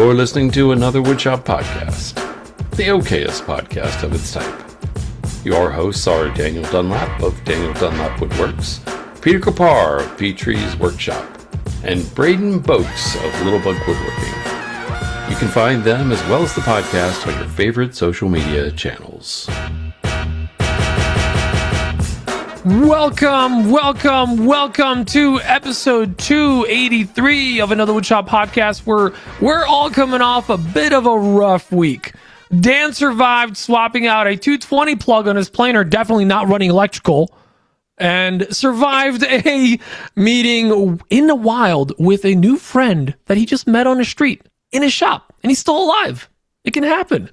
You're listening to another Woodshop podcast, the okayest podcast of its type. Your hosts are Daniel Dunlap of Daniel Dunlap Woodworks, Peter Kapar of Petree's Workshop, and Braden Boakes of Littlebug Woodworking. You can find them as well as the podcast on your favorite social media channels. Welcome to episode 283 of another Woodshop podcast, where we're all coming off a bit of a rough week. Dan survived swapping out a 220 plug on his planer, definitely not running electrical, and survived a meeting in the wild with a new friend that he just met on the street in his shop, and he's still alive. It can happen.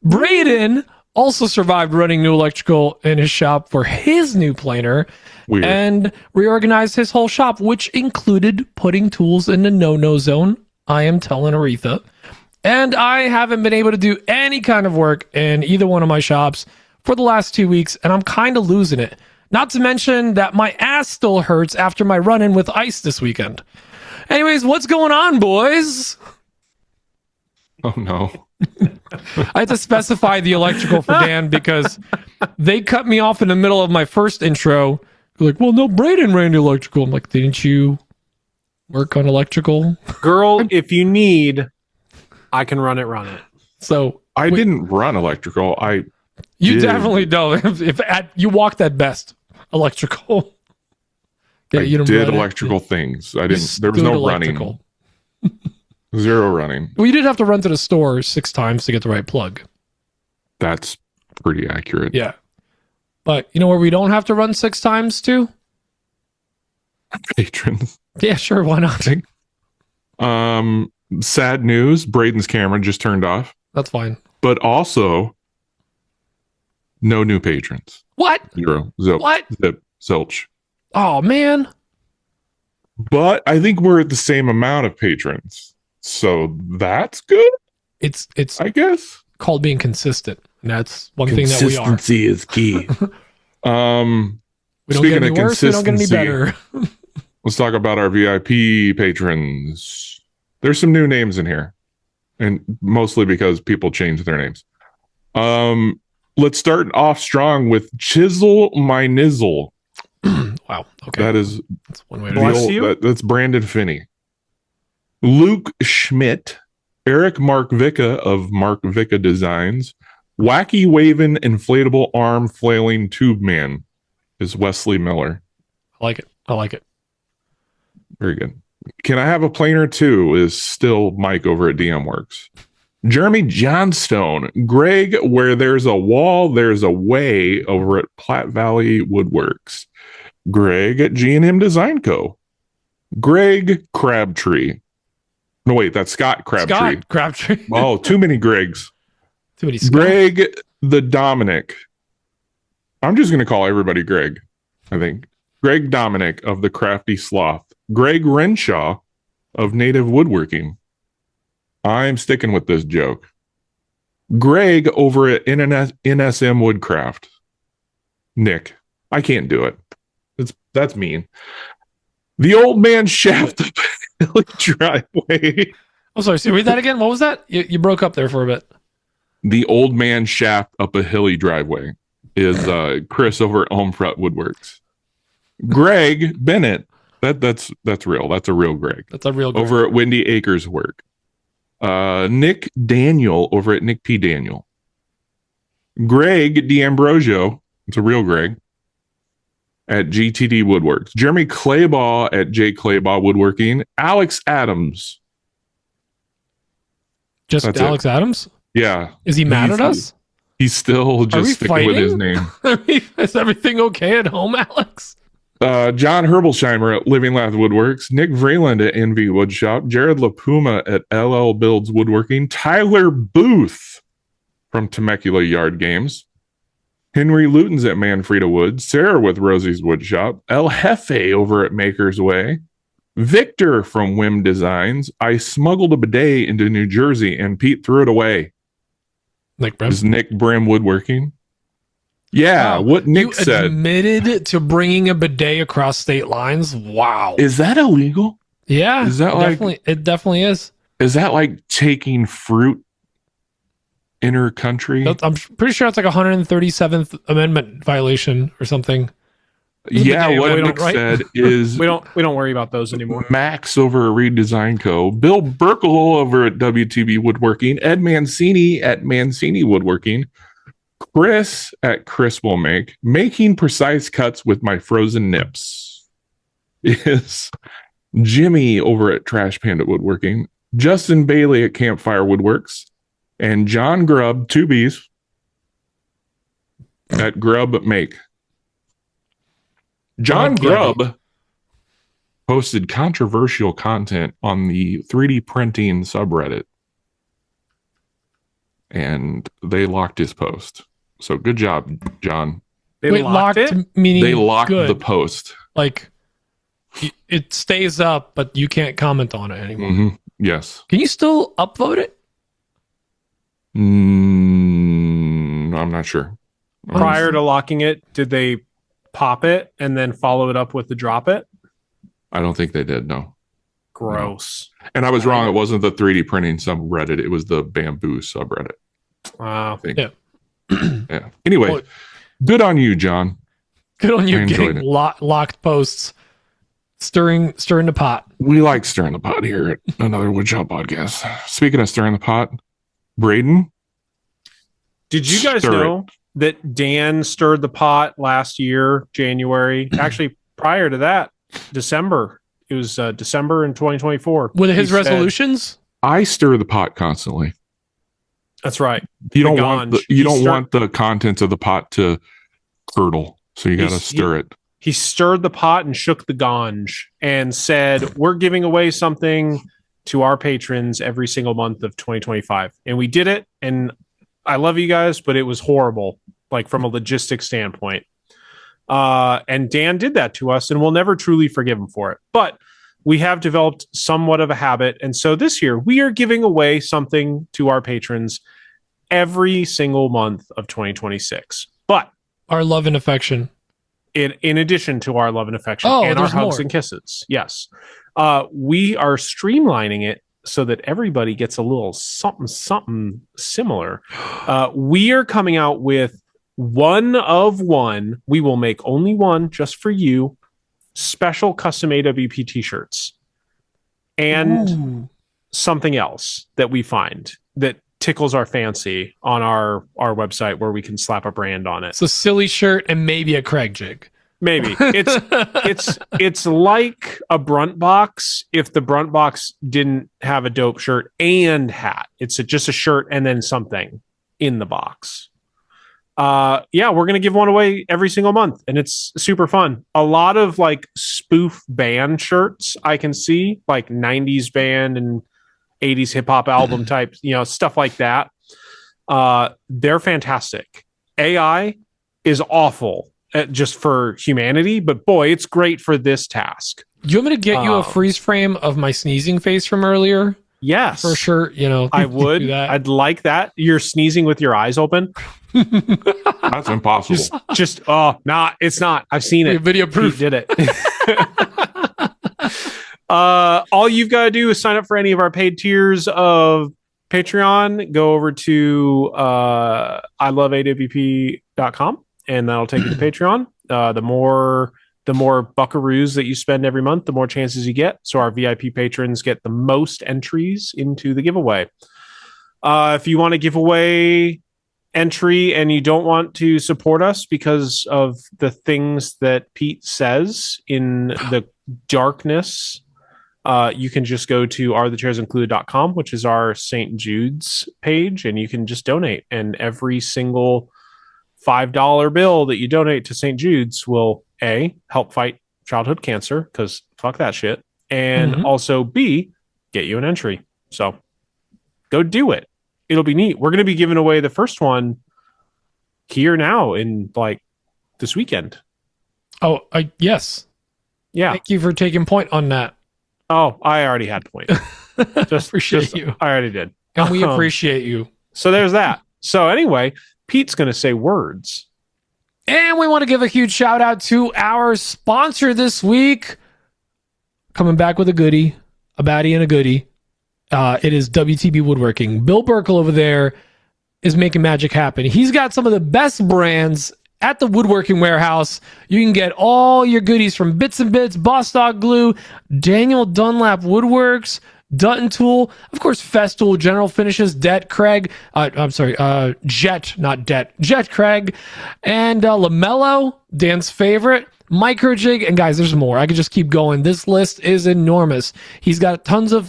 Braden also survived running new electrical in his shop for his new planer. Weird. And reorganized his whole shop, which included putting tools in the no-no zone. I am telling Aretha. And I haven't been able to do any kind of work in either one of my shops for the last 2 weeks, and I'm kind of losing it. Not to mention that my ass still hurts after my run-in with ice this weekend. Anyways, what's going on, boys? Oh, no. I had to specify the electrical for Dan because they cut me off in the middle of my first intro. They're like, well, no, Braden ran the electrical. I'm like, didn't you work on electrical? Girl, if you need, I can run it. So I didn't run electrical. You definitely don't. If you walked at best electrical. Yeah, you did electrical things. I didn't. There was no electrical running. Zero running. Well, you did have to run to the store 6 times to get the right plug. That's pretty accurate. Yeah. But you know where we don't have to run 6 times to? Patrons. Yeah, sure. Why not? Sad news. Braden's camera just turned off. That's fine. But also, no new patrons. What? Zero. Zip. What? Zip. Zilch. Oh, man. But I think we're at the same amount of patrons. So that's good. It's I guess called being consistent. And that's one thing that we are. Consistency is key. We don't get any worse, we don't get any better. Let's talk about our VIP patrons. There's some new names in here, and mostly because people changed their names. Let's start off strong with Chisel My Nizzle. Wow. Okay. That's one way to do it. That's Brandon Finney. Luke Schmidt, Eric Mark Vicka of Mark Vicka Designs, Wacky Waving Inflatable Arm Flailing Tube Man is Wesley Miller. I like it. Very good. Can I have a planer too? Is still Mike over at DM Works. Jeremy Johnstone, Greg, where there's a wall, there's a way over at Platte Valley Woodworks. Greg at G&M Design Co. Greg Crabtree. No, wait, that's Scott Crabtree. Scott Crabtree. Oh, too many Gregs. Too many Scott. Greg the Dominic. I'm just going to call everybody Greg, I think. Greg Dominic of the Crafty Sloth. Greg Renshaw of Native Woodworking. I'm sticking with this joke. Greg over at NSM Woodcraft. Nick. I can't do it. That's mean. The Old Man Shaft of Hilly Driveway. Oh, sorry. So read that again. What was that? You broke up there for a bit. The Old Man Shaft up a Hilly Driveway is Chris over at Homefront Woodworks. Greg Bennett. That's real. That's a real Greg. That's a real Greg. Over at Windy Acres Work. Nick Daniel over at Nick P. Daniel. Greg D'Ambrosio. It's a real Greg. At GTD Woodworks. Jeremy Claybaugh at J. Claybaugh Woodworking. Alex Adams. Just That's Alex Adams? Yeah. Is he mad at us? He's still just sticking fighting with his name. Is everything okay at home, Alex? John Herbolsheimer at Living Lath Woodworks. Nick Vreeland at NV Woodshop. Jared LaPuma at LL Builds Woodworking. Tyler Booth from Temecula Yard Games. Henry Luton's at Manfreda Wood. Sarah with Rosie's Woodshop. El Jefe over at Maker's Way. Victor from Wim Designs. I smuggled a bidet into New Jersey and Pete threw it away. Nick Brim? Is Nick Brim Woodworking? Yeah, what Nick said. You admitted to bringing a bidet across state lines? Wow. Is that illegal? Yeah. Is that it definitely is. Is that like taking fruit inner country? I'm pretty sure it's like a 137th Amendment violation or something. Yeah, Day what away, Nick right? said is We don't worry about those anymore. Max over at Redesign Co., Bill Burkle over at WTB Woodworking, Ed Mancini at Mancini Woodworking, Chris at Chris Will Make, making precise cuts with my frozen nips is Jimmy over at Trash Panda Woodworking, Justin Bailey at Campfire Woodworks, and John Grubb, 2Bs, at Grub Make. John Grubb posted controversial content on the 3D printing subreddit, and they locked his post. So good job, John. They locked it? Meaning They locked good. the post. Like it stays up, but you can't comment on it anymore. Yes. Can you still upvote it? I'm not sure. Prior to locking it, did they pop it and then follow it up with the drop it? I don't think they did, no. Gross. And I was wrong. It wasn't the 3D printing subreddit. It was the bamboo subreddit. Wow. I think. Yeah. Yeah. Anyway, Well, good on you, John. Good on I you enjoyed getting locked posts, stirring the pot. We like stirring the pot here at another Woodshop podcast. Speaking of stirring the pot, Braden, Did you guys Stir it. know that Dan stirred the pot last year, January? Actually, prior to that, December. It was December in 2024. With his He said- resolutions? I stir the pot constantly. That's right. You The don't want ganj. you He don't stir- want the contents of the pot to curdle, so you got to He's- stir it. He stirred the pot and shook the ganj and said, "We're giving away something to our patrons every single month of 2025." And we did it. And I love you guys, but it was horrible, like from a logistics standpoint. And Dan did that to us, and we'll never truly forgive him for it. But we have developed somewhat of a habit. And so this year, we are giving away something to our patrons every single month of 2026. But Our love and affection. in addition to our love and affection Oh, and our there's hugs more. and kisses, yes, we are streamlining it so that everybody gets a little something similar. We are coming out with one of one. We will make only one just for you. Special custom AWP t-shirts and Ooh. something else that we find that tickles our fancy on our website where we can slap a brand on it. It's a silly shirt and maybe a Craig jig. Maybe it's like a brunt box if the brunt box didn't have a dope shirt and hat. It's just a shirt and then something in the box. Yeah, we're gonna give one away every single month, and it's super fun. A lot of like spoof band shirts I can see, like 90s band and 80s hip hop album type, stuff like that. They're fantastic. AI is awful just for humanity, but boy, it's great for this task. Do you want me to get you a freeze frame of my sneezing face from earlier? Yes, For sure, I would. do that. I'd like that. You're sneezing with your eyes open. That's impossible. It's not. I've seen it. Video Pete proof. did it. All you've got to do is sign up for any of our paid tiers of Patreon. Go over to iloveawp.com and that'll take you to Patreon. The more buckaroos that you spend every month, the more chances you get. So our VIP patrons get the most entries into the giveaway. If you want to give away entry and you don't want to support us because of the things that Pete says in the darkness, you can just go to arethechairsIncluded.com, which is our St. Jude's page, and you can just donate. And every single $5 bill that you donate to St. Jude's will A, help fight childhood cancer, because fuck that shit, and also B, get you an entry. So go do it. It'll be neat. We're going to be giving away the first one here now in like this weekend. Oh, yes. Yeah. Thank you for taking point on that. Oh, I already had point. Appreciate you. I already did. And we appreciate you. So there's that. So anyway, Pete's going to say words. And we want to give a huge shout out to our sponsor this week. Coming back with a goodie, a baddie and a goodie. it is WTB Woodworking. Bill Burkle over there is making magic happen. He's got some of the best brands at the Woodworking Warehouse. You can get all your goodies from Bits and Bits, Boss Dog Glue, Daniel Dunlap Woodworks, Dutton Tool, of course, Festool, General Finishes, Jet, Craig, not Det, Jet Craig, and Lamello, Dan's favorite, Microjig, and guys, there's more. I could just keep going. This list is enormous. He's got tons of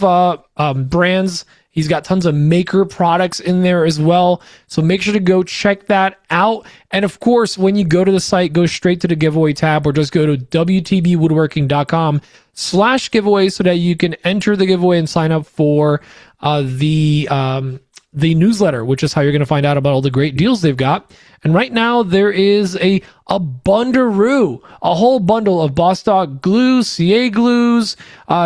brands. He's got tons of maker products in there as well. So make sure to go check that out. And of course, when you go to the site, go straight to the giveaway tab or just go to wtbwoodworking.com/giveaway so that you can enter the giveaway and sign up for the newsletter, which is how you're going to find out about all the great deals they've got. And right now there is a bundaroo, a whole bundle of Boss Dog glue, CA glues,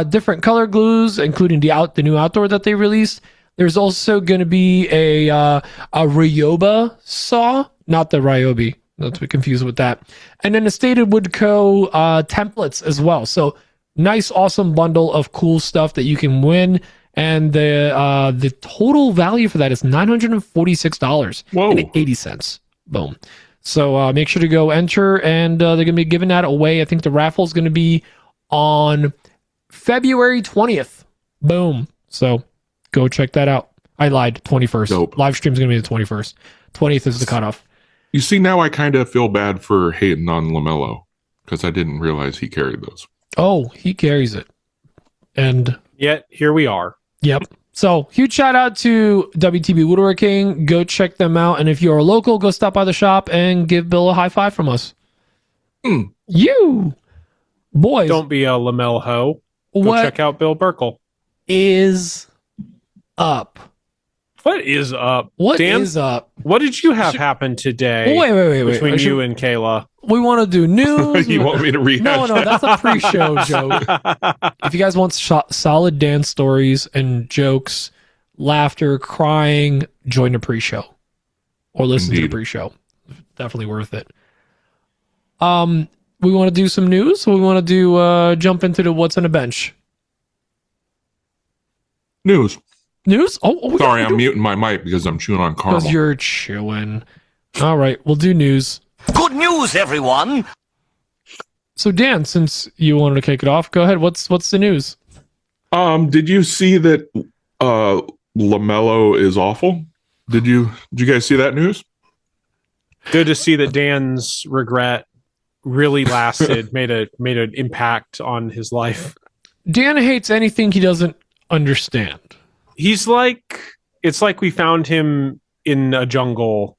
different color glues, including the new outdoor that they released. There's also going to be a Ryoba saw, not the Ryobi, not to be confused with that. And then the Stated Wood Co. templates as well. So nice, awesome bundle of cool stuff that you can win. And the total value for that is $946.80. Boom. So make sure to go enter, and they're going to be giving that away. I think the raffle is going to be on February 20th. Boom. So go check that out. I lied. 21st. Dope. Live stream is going to be the 21st. 20th is the cutoff. You see, now I kind of feel bad for hating on Lamello because I didn't realize he carried those. Oh, he carries it. And yet here we are. Yep. So huge shout out to WTB Woodworking. Go check them out. And if you're a local, go stop by the shop and give Bill a high five from us. You boys. Don't be a Lamel ho. Go check out Bill Burkle. Is up? What is up? Dan, is up? What did you have happen today? Wait. Between you and Kayla. We want to do news. You want me to rehash? No, that's a pre-show joke. If you guys want solid dance stories and jokes, laughter, crying, join the pre-show or listen to the pre-show. Definitely worth it. We want to do some news. So we want to do jump into the what's on the bench. News. Oh, sorry, I'm muting my mic because I'm chewing on caramel. Because you're chewing. All right, we'll do news. Good news, everyone. So Dan, since you wanted to kick it off, go ahead. What's the news? Did you see that Lamello is awful? Did you guys see that news? Good to see that Dan's regret really lasted, made an impact on his life. Dan hates anything he doesn't understand. It's like we found him in a jungle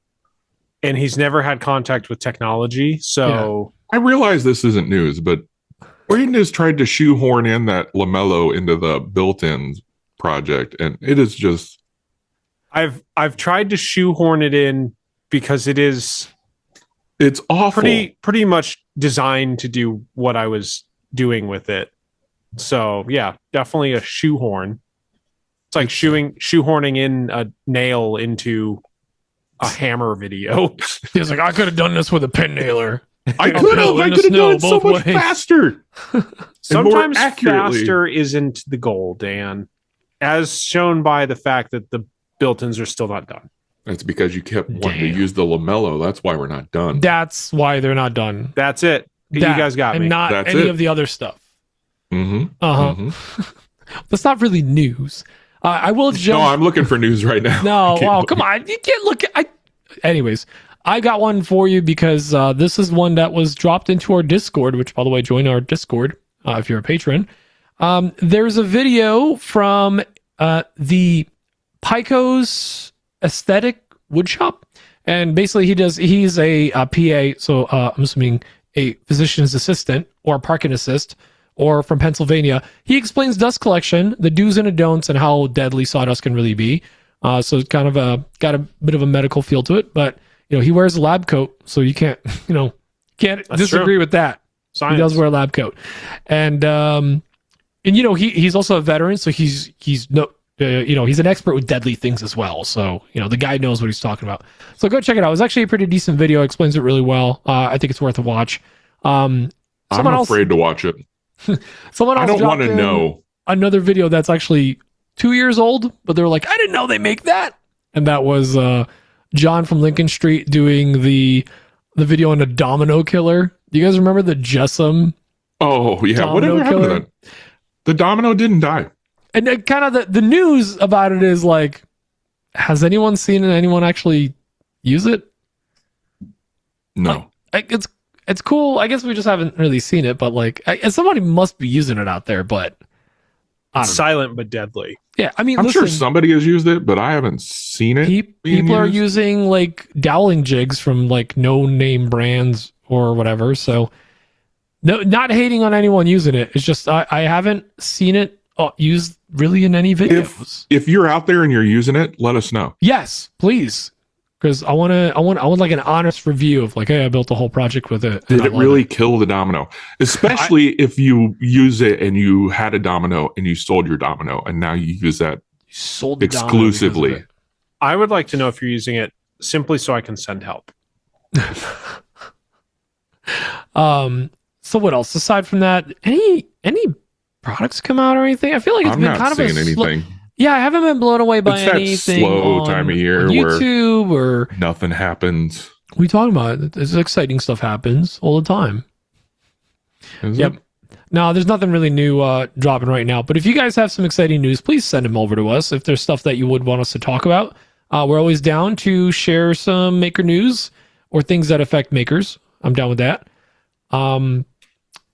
and he's never had contact with technology. So I realize this isn't news, but Braden has tried to shoehorn in that Lamello into the built-in project, and it is just. I've tried to shoehorn it in because it's awful. Pretty much designed to do what I was doing with it. So yeah, definitely a shoehorn. It's like shoehorning in a nail into a hammer video. He's like, I could have done this with a pin nailer. I could have done it so much faster. Sometimes faster isn't the goal, Dan, as shown by the fact that the built-ins are still not done. That's because you kept wanting to use the Lamello. That's why we're not done. That's why they're not done. That's it. You guys got me. And not That's any it. of the other stuff. Mm-hmm. That's not really news. I will jump. No, I'm looking for news right now. No, come on. You can't look at... Anyways, I got one for you because this is one that was dropped into our Discord, which, by the way, join our Discord if you're a patron. There's a video from the Pico's Aesthetic Woodshop. And basically, he's a PA, so I'm assuming a physician's assistant or parking assist, or from Pennsylvania. He explains dust collection, the do's and the don'ts, and how deadly sawdust can really be. So it's kind of got a bit of a medical feel to it, but he wears a lab coat, so you can't disagree with that. Science. He does wear a lab coat, and he's also a veteran, so he's an expert with deadly things as well. So the guy knows what he's talking about. So go check it out. It's actually a pretty decent video. It explains it really well. I think it's worth a watch. I'm afraid to watch it. Someone else I don't want to know. Another video that's actually 2 years old, but they were like, I didn't know they make that. And that was John from Lincoln Street doing the video on a domino killer. Do you guys remember the Jessam? Oh, yeah. Domino Whatever happened to killer? that? The domino didn't die. And kind of the news about it is like, has anyone seen anyone actually use it? No. Like, it's cool. I guess we just haven't really seen it, but like somebody must be using it out there. But I don't know. Silent but deadly. Yeah, I mean, I'm listen, sure somebody has used it, but I haven't seen it. being people are used. using like doweling jigs from like no name brands or whatever. So no, not hating on anyone using it. It's just I haven't seen it used really in any videos. If you're out there and you're using it, let us know. Yes, please. Because I want like an honest review of like, hey, I built a whole project with it. Did it really kill the domino? Especially if you use it and you had a domino and you sold your domino and now you use that sold the exclusively. domino because I would like to know if you're using it simply so I can send help. of it. So what else aside from that? Any products come out or anything? I feel like it's I'm been not kind of seeing anything. Yeah, I haven't been blown away by It's that anything. slow on, time of year on where YouTube or nothing happens. we talking about. There's exciting stuff happens all the time. Is Yep. it? No, there's nothing really new dropping right now. But if you guys have some exciting news, please send them over to us. If there's stuff that you would want us to talk about, we're always down to share some maker news or things that affect makers. I'm down with that. All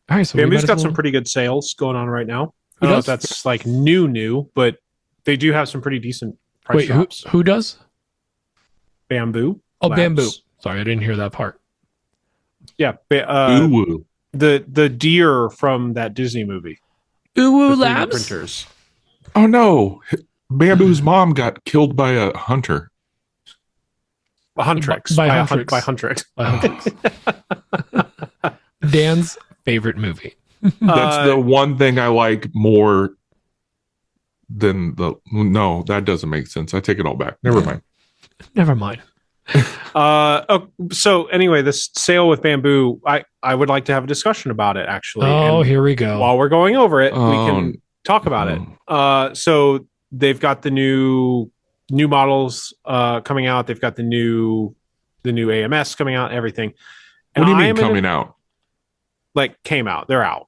right, so Bamboo's got some pretty good sales going on right now. I Who don't know does? if that's like new, but they do have some pretty decent price Wait, drops. who does? Bamboo. Oh, Labs. Bamboo. Sorry, I didn't hear that part. Yeah. Ooh, woo. The deer from that Disney movie. Uwu The 3D Labs. printers. Oh no. Bamboo's mom got killed by a hunter. A Huntrix. By By Huntrix. By Huntrix. Dan's favorite movie. That's the one thing I like more than no, that doesn't make sense. I take it all back. Never mind. Never mind. So anyway, this sale with Bamboo, I would like to have a discussion about it actually. Oh, And here we go. while we're going over it, we Oh, can talk about it. So they've got the new models coming out. They've got the new AMS coming out. Everything. What do you mean am coming out? Like came out. They're out.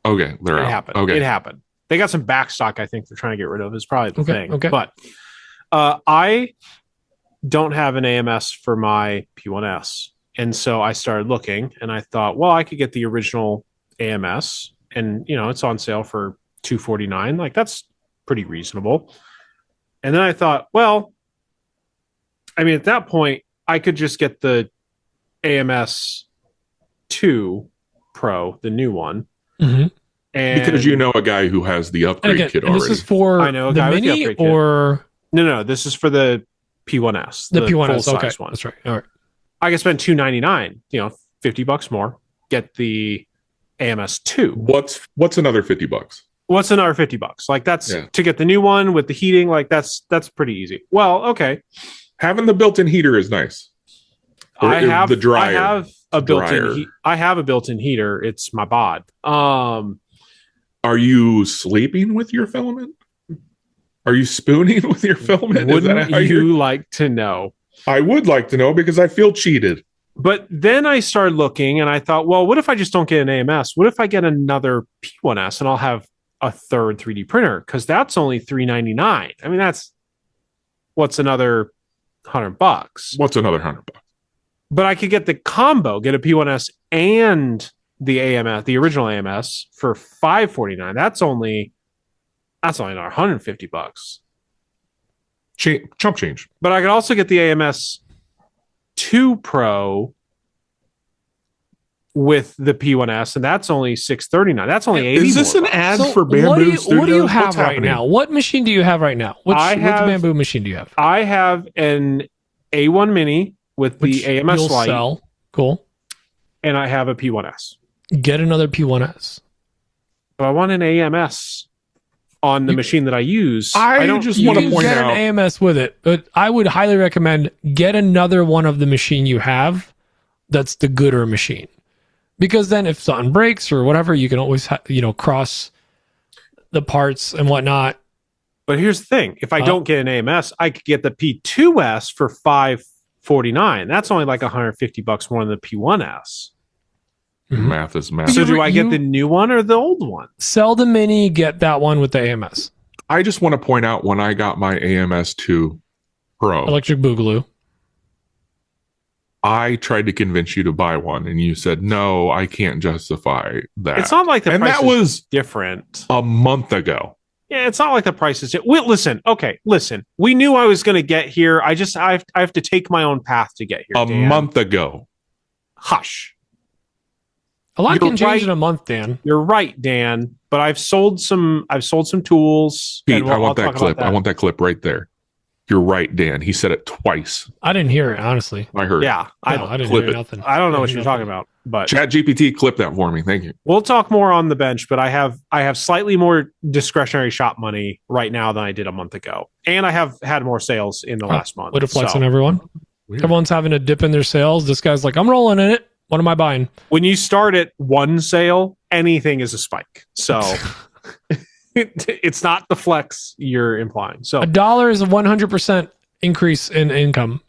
Okay, they're It out. happened. Okay. It happened. They got some back stock. I think they're trying to get rid of. Is probably the Okay, thing. okay. But I don't have an AMS for my P1S, and so I started looking, and I thought, well, I could get the original AMS, and it's on sale for $249. Like that's pretty reasonable. And then I thought, well, I mean, at that point, I could just get the AMS 2 Pro, the new one. Mhm. And Because you know a guy who has the And upgrade again, kit and already. this is for I know a the guy with the mini upgrade kit. or no, this is for the P1S, the P1S. Okay, full-size one. that's right. All right. I can spend $299, $50 more, get the AMS 2. What's another $50? What's another $50? Like that's Yeah. to get the new one with the heating. Like that's pretty easy. Well, okay. Having the built-in heater is nice. Or I have the dryer. I have a Dryer. built-in. I have a built-in heater. It's my bod. Are you sleeping with your filament? Are you spooning with your filament? Is that Wouldn't how you like to know? I would like to know because I feel cheated. But then I started looking, and I thought, well, what if I just don't get an AMS? What if I get another P1S, and I'll have a third 3D printer? Because that's only $399. I mean, that's what's another $100. What's another $100? But I could get the combo, get a P1S and the AMS, the original AMS, for $549. That's only another $150. Chump change. But I could also get the AMS 2 Pro with the P1S, and that's only $639. That's only $80. Is this an ad So for Bamboo what do you Studios? have What's right happening? now? What machine do you have right now? Which have- Bamboo machine do you have? I have an A1 Mini with Which the AMS you'll light, sell. Cool. and I have a P1S. Get another P1S. But I want an AMS on the machine that I use. I don't just You want to can point get out. an AMS with it, but I would highly recommend get another one of the machine you have that's the gooder machine. Because then if something breaks or whatever, you can always cross the parts and whatnot. But here's the thing: if I don't get an AMS, I could get the P2S for $549. That's only like $150 more than the P1S. Math is math. So do I get the new one or the old one? Sell the Mini, get that one with the AMS. I just want to point out when I got my AMS2 Pro, Electric Boogaloo. I tried to convince you to buy one, and you said, no, I can't justify that. It's not like the and price that was different. a month ago. Yeah, it's not like the price is. Well, listen. We knew I was going to get here. I have to take my own path to get here. A Dan. month ago. Hush. A lot You're can change right. in a month, Dan. You're right, Dan. But I've sold some tools. Pete, and I want I'll that talk clip. about I want that clip right there. You're right, Dan. He said it twice. I didn't hear it, honestly. I heard. Yeah, I didn't clip hear it. nothing. I don't know what Nothing. you're talking about, but Chat GPT, clip that for me. Thank you. we'll talk more on the bench. But I have slightly more discretionary shop money right now than I did a month ago, and I have had more sales in the last month. Way to flex So, on everyone. Weird. Everyone's having a dip in their sales. This guy's like, I'm rolling in it. What am I buying? when you start at one sale, anything is a spike. So it's not the flex you're implying. So, $1 is a 100% increase in income.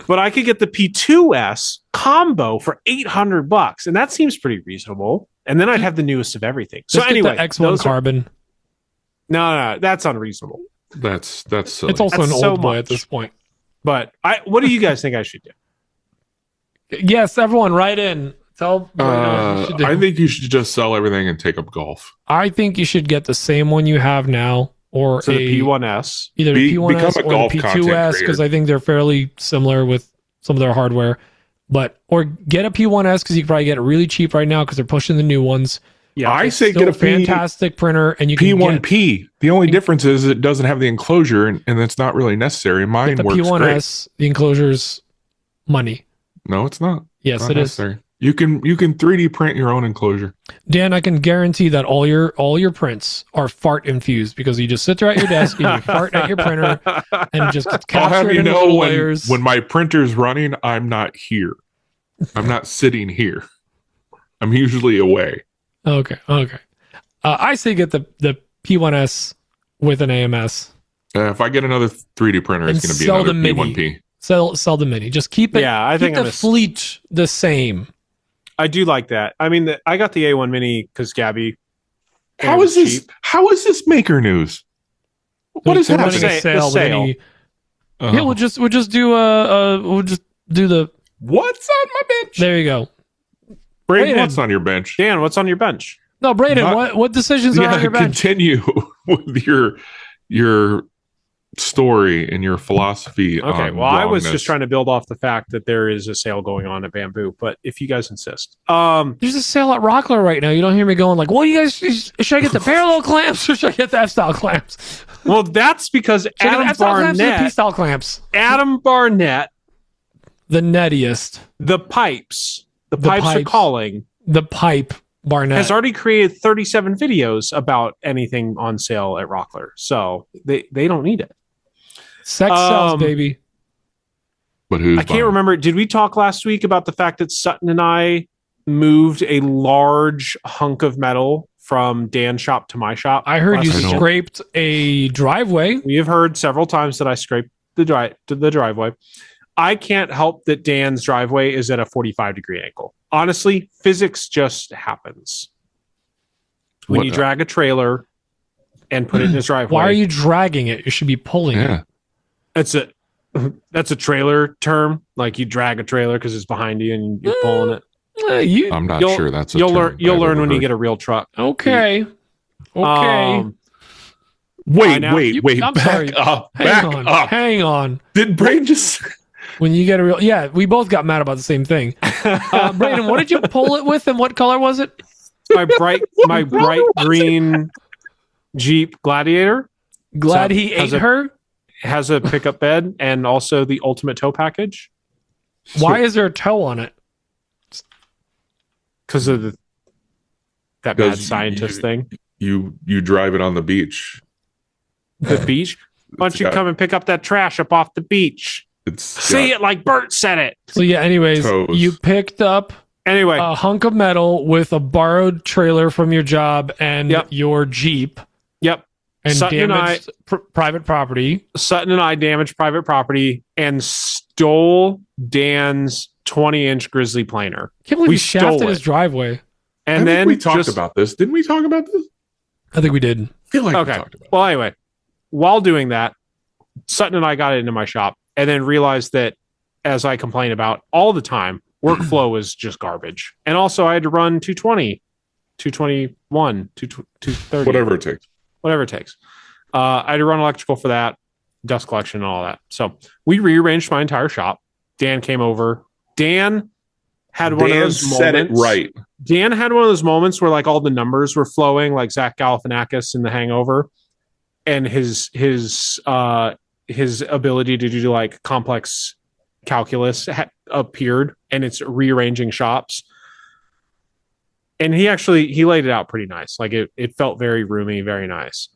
but I could get the P2S combo for $800, and that seems pretty reasonable. And then I'd have the newest of everything. So Just get anyway, the X1 those are- carbon. no, that's unreasonable. That's silly. It's also That's an so old boy much. at this point. But what do you guys think I should do? Yes, everyone, write in. Tell Braden what you should do. I think you should just sell everything and take up golf. I think you should get the same one you have now, or So the P1S. either the P1S become a or golf the content P2S, creator. because I think they're fairly similar with some of their hardware. Or get a P1S because you can probably get it really cheap right now because they're pushing the new ones. Yeah, I say Still get a fantastic printer, and you can get P1P. The only difference is it doesn't have the enclosure, and that's not really necessary. Mine the works great. P1S. The enclosure's money. No, it's not. Yes, Not it is. necessary. You can 3D print your own enclosure. Dan, I can guarantee that all your prints are fart infused because you just sit there at your desk and you fart at your printer and just capture I'll have it you into know little when, layers. when my printer's running, I'm not here. I'm not sitting here. I'm usually away. Okay. I say get the P1S with an AMS. If I get another 3D printer, it's And going to be sell another the Mini. P1P. Sell the Mini. Just keep it. Yeah, I keep think the I'm a- fleet the same. I do like that. I mean, I got the A1 Mini because Gabby. How it is was this? cheap. How is this maker news? What is They're running happening? a sale. The with sale. any- Yeah, we'll just do the. What's on my bench? There you go. Braden, Braden. what's on your bench? Dan, what's on your bench? No, Braden, Not- what decisions are on your bench? Continue with your story and your philosophy. Okay, on well, I was wrongness. just trying to build off the fact that there is a sale going on at Bamboo, but if you guys insist, There's a sale at Rockler right now. You don't hear me going like, "Well, you guys should I get the parallel clamps or should I get the F-style clamps?" well, that's because Should I get the Adam F-style clamps or the Barnett, P-style clamps? Adam Barnett, The nettiest, the pipes are pipes. calling, the pipe Barnett. has already created 37 videos about anything on sale at Rockler, so they don't need it. Sex sells, baby. But who's I can't buying? remember. Did we talk last week about the fact that Sutton and I moved a large hunk of metal from Dan's shop to my shop? I heard you last week? scraped a driveway. We have heard several times that I scraped the driveway. I can't help that Dan's driveway is at a 45-degree angle. Honestly, physics just happens. When What- you drag a trailer and put it in his driveway. Why are you dragging it? You should be pulling Yeah. it. That's a trailer term. Like you drag a trailer because it's behind you and you're pulling it. You I'm not You'll- sure that's a You'll term learn. You'll I've learn ever when you heard. get a real truck. okay? Okay. Wait, now- wait, I'm back sorry. up. hang Back on. up. Hang on. Did Braden just When you get a real, yeah, we both got mad about the same thing. Braden, what did you pull it with, and what color was it? my bright green Jeep Gladiator Glad So, he has ate a- her. has a pickup bed and also the ultimate tow package Why is there a toe on it? because of that bad 'Cause scientist thing. you drive it on the beach? The beach. Why don't you got- come and pick up that trash up off the beach? It's Say it like Bert said it. So yeah. Anyways, Toes. you picked up Anyway, a hunk of metal with a borrowed trailer from your job and Yep. your Jeep, yep. And Sutton damaged private property. Sutton and I damaged private property and stole Dan's 20-inch grizzly planer. Can't believe We he shafted stole his it. driveway. I And think then we talked about this. Didn't we talk about this? I think we did. I feel like we Okay. talked about it. Well, anyway, while doing that, Sutton and I got it into my shop and then realized that, as I complain about all the time, workflow was just garbage. And also, I had to run 220, 221, 230. Whatever it takes. Whatever it takes. I had to run electrical for that, dust collection and all that. So we rearranged my entire shop. Dan came over. Dan had one of those moments. said it right. Dan had one of those moments where like all the numbers were flowing, like Zach Galifianakis in The Hangover, and his ability to do like complex calculus appeared, and it's rearranging shops. And he laid it out pretty nice. Like it felt very roomy, very nice.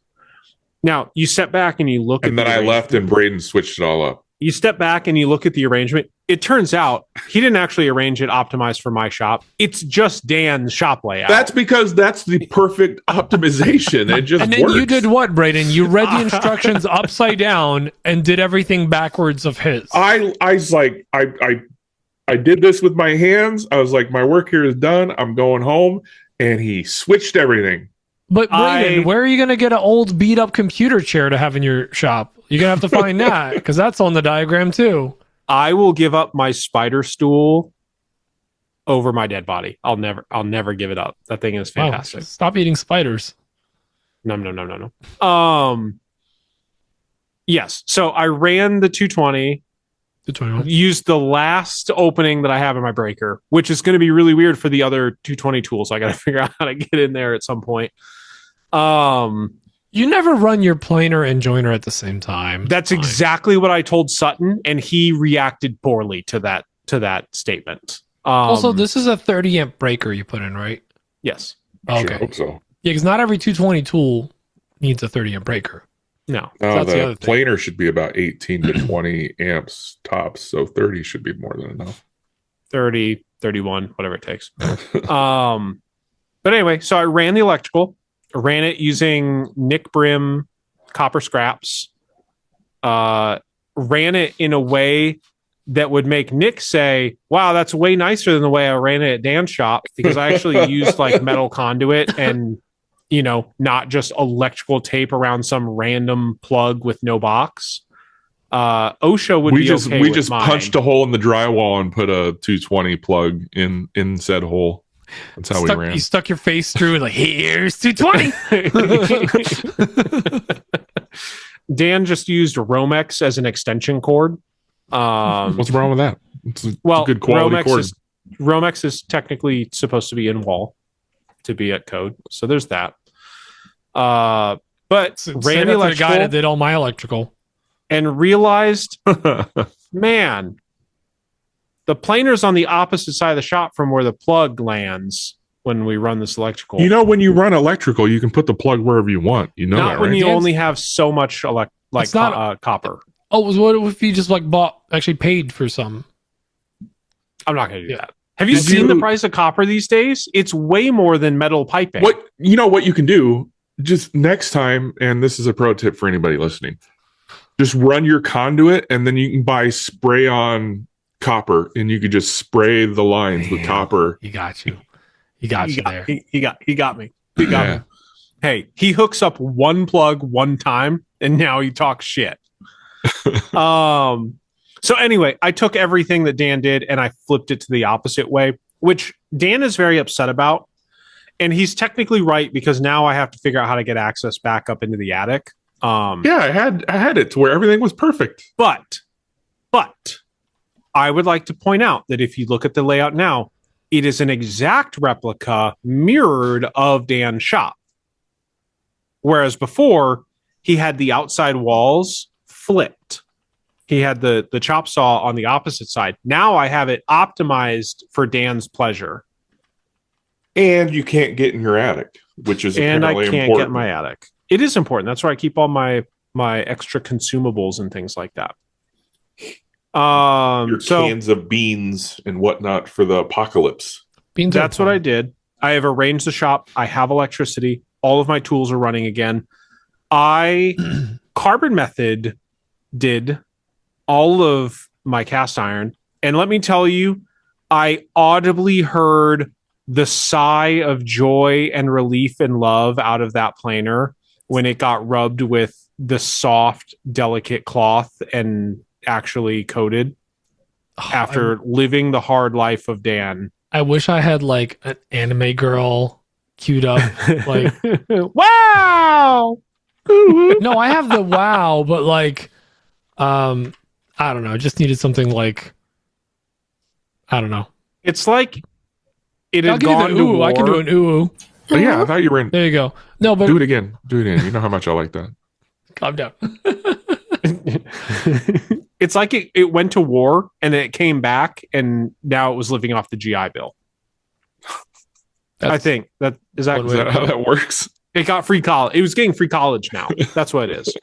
Now you step back and you look at And then I left and Braden switched it all up. You step back and you look at the arrangement. It turns out he didn't actually arrange it optimized for my shop. It's just Dan's shop layout. That's because that's the perfect optimization. It just And then works. you did what, Braden? You read the instructions upside down and did everything backwards of his. I was like, I did this with my hands. I was like, my work here is done. I'm going home. And he switched everything. But Braden, where are you going to get an old beat up computer chair to have in your shop? You're going to have to find that because that's on the diagram too. I will give up my spider stool over my dead body. I'll never give it up. That thing is fantastic. Wow, stop eating spiders. No. Yes. So I ran the 220, used the last opening that I have in my breaker, which is going to be really weird for the other 220 tools. I got to figure out how to get in there at some point. You never run your planer and joiner at the same time. That's exactly what I told Sutton, and he reacted poorly to that statement. Also, this is a 30 amp breaker you put in, right? Yes. I Okay. sure hope so. Yeah, because not every 220 tool needs a 30 amp breaker. No. No, that's the the other thing. planer should be about 18 to 20 amps tops. So 30 should be more than enough. 30, 31, whatever it takes. But anyway, so I ran the electrical. I ran it using Nick Brim copper scraps. Ran it in a way that would make Nick say, wow, that's way nicer than the way I ran it at Dan's shop, because I actually used like metal conduit and, not just electrical tape around some random plug with no box. OSHA would we be just okay we with just mine. punched a hole in the drywall and put a 220 plug in said hole. That's how we ran. You stuck your face through and like, here's 220. Dan just used Romex as an extension cord. What's wrong with that? It's a good quality Romex is technically supposed to be in wall to be at code, so there's that. But Say ran that the to the guy that electrical did all my electrical. and realized, man, the planer's on the opposite side of the shop from where the plug lands when we run this electrical. When you run electrical, you can put the plug wherever you want. You know not that, when right? you Yes. only have so much copper. Oh, what if you just actually paid for some? I'm not going to do that. Have you Did seen the you- price of copper these days? It's way more than metal piping. What you can do just next time, and this is a pro tip for anybody listening. Just run your conduit, and then you can buy spray on copper, and you could just spray the lines with Man. copper. He got you. He got you there. He got me. He got me. Hey, he hooks up one plug one time, and now he talks shit. So anyway, I took everything that Dan did and I flipped it to the opposite way, which Dan is very upset about. And he's technically right, because now I have to figure out how to get access back up into the attic. I had it to where everything was perfect. But I would like to point out that if you look at the layout now, it is an exact replica mirrored of Dan's shop. Whereas before, he had the outside walls flipped. He had the chop saw on the opposite side. Now I have it optimized for Dan's pleasure. And you can't get in your attic, which is And I apparently can't important. get my attic. It is important. That's where I keep all my extra consumables and things like that. Your So cans of beans and whatnot for the apocalypse. Beans are that's what fun. I did. I have arranged the shop. I have electricity. All of my tools are running again. I Carbon Method did all of my cast iron, and let me tell you, I audibly heard the sigh of joy and relief and love out of that planer when it got rubbed with the soft, delicate cloth and actually coated after living the hard life of Dan. I wish I had like an anime girl queued up. Like, wow! no, I have the wow, but like, I don't know. I just needed something like, I don't know. It's like it I'll had give you gone the to ooh. war. I can do an ooh. Oh, yeah, I thought you were in. There you go. No, but Do it again. Do it again. You know how much I like that. calm down. It's like it went to war and then it came back and now it was living off the GI Bill. I think that is that. Is that how that works? It got free college. It was getting free college now. That's what it is.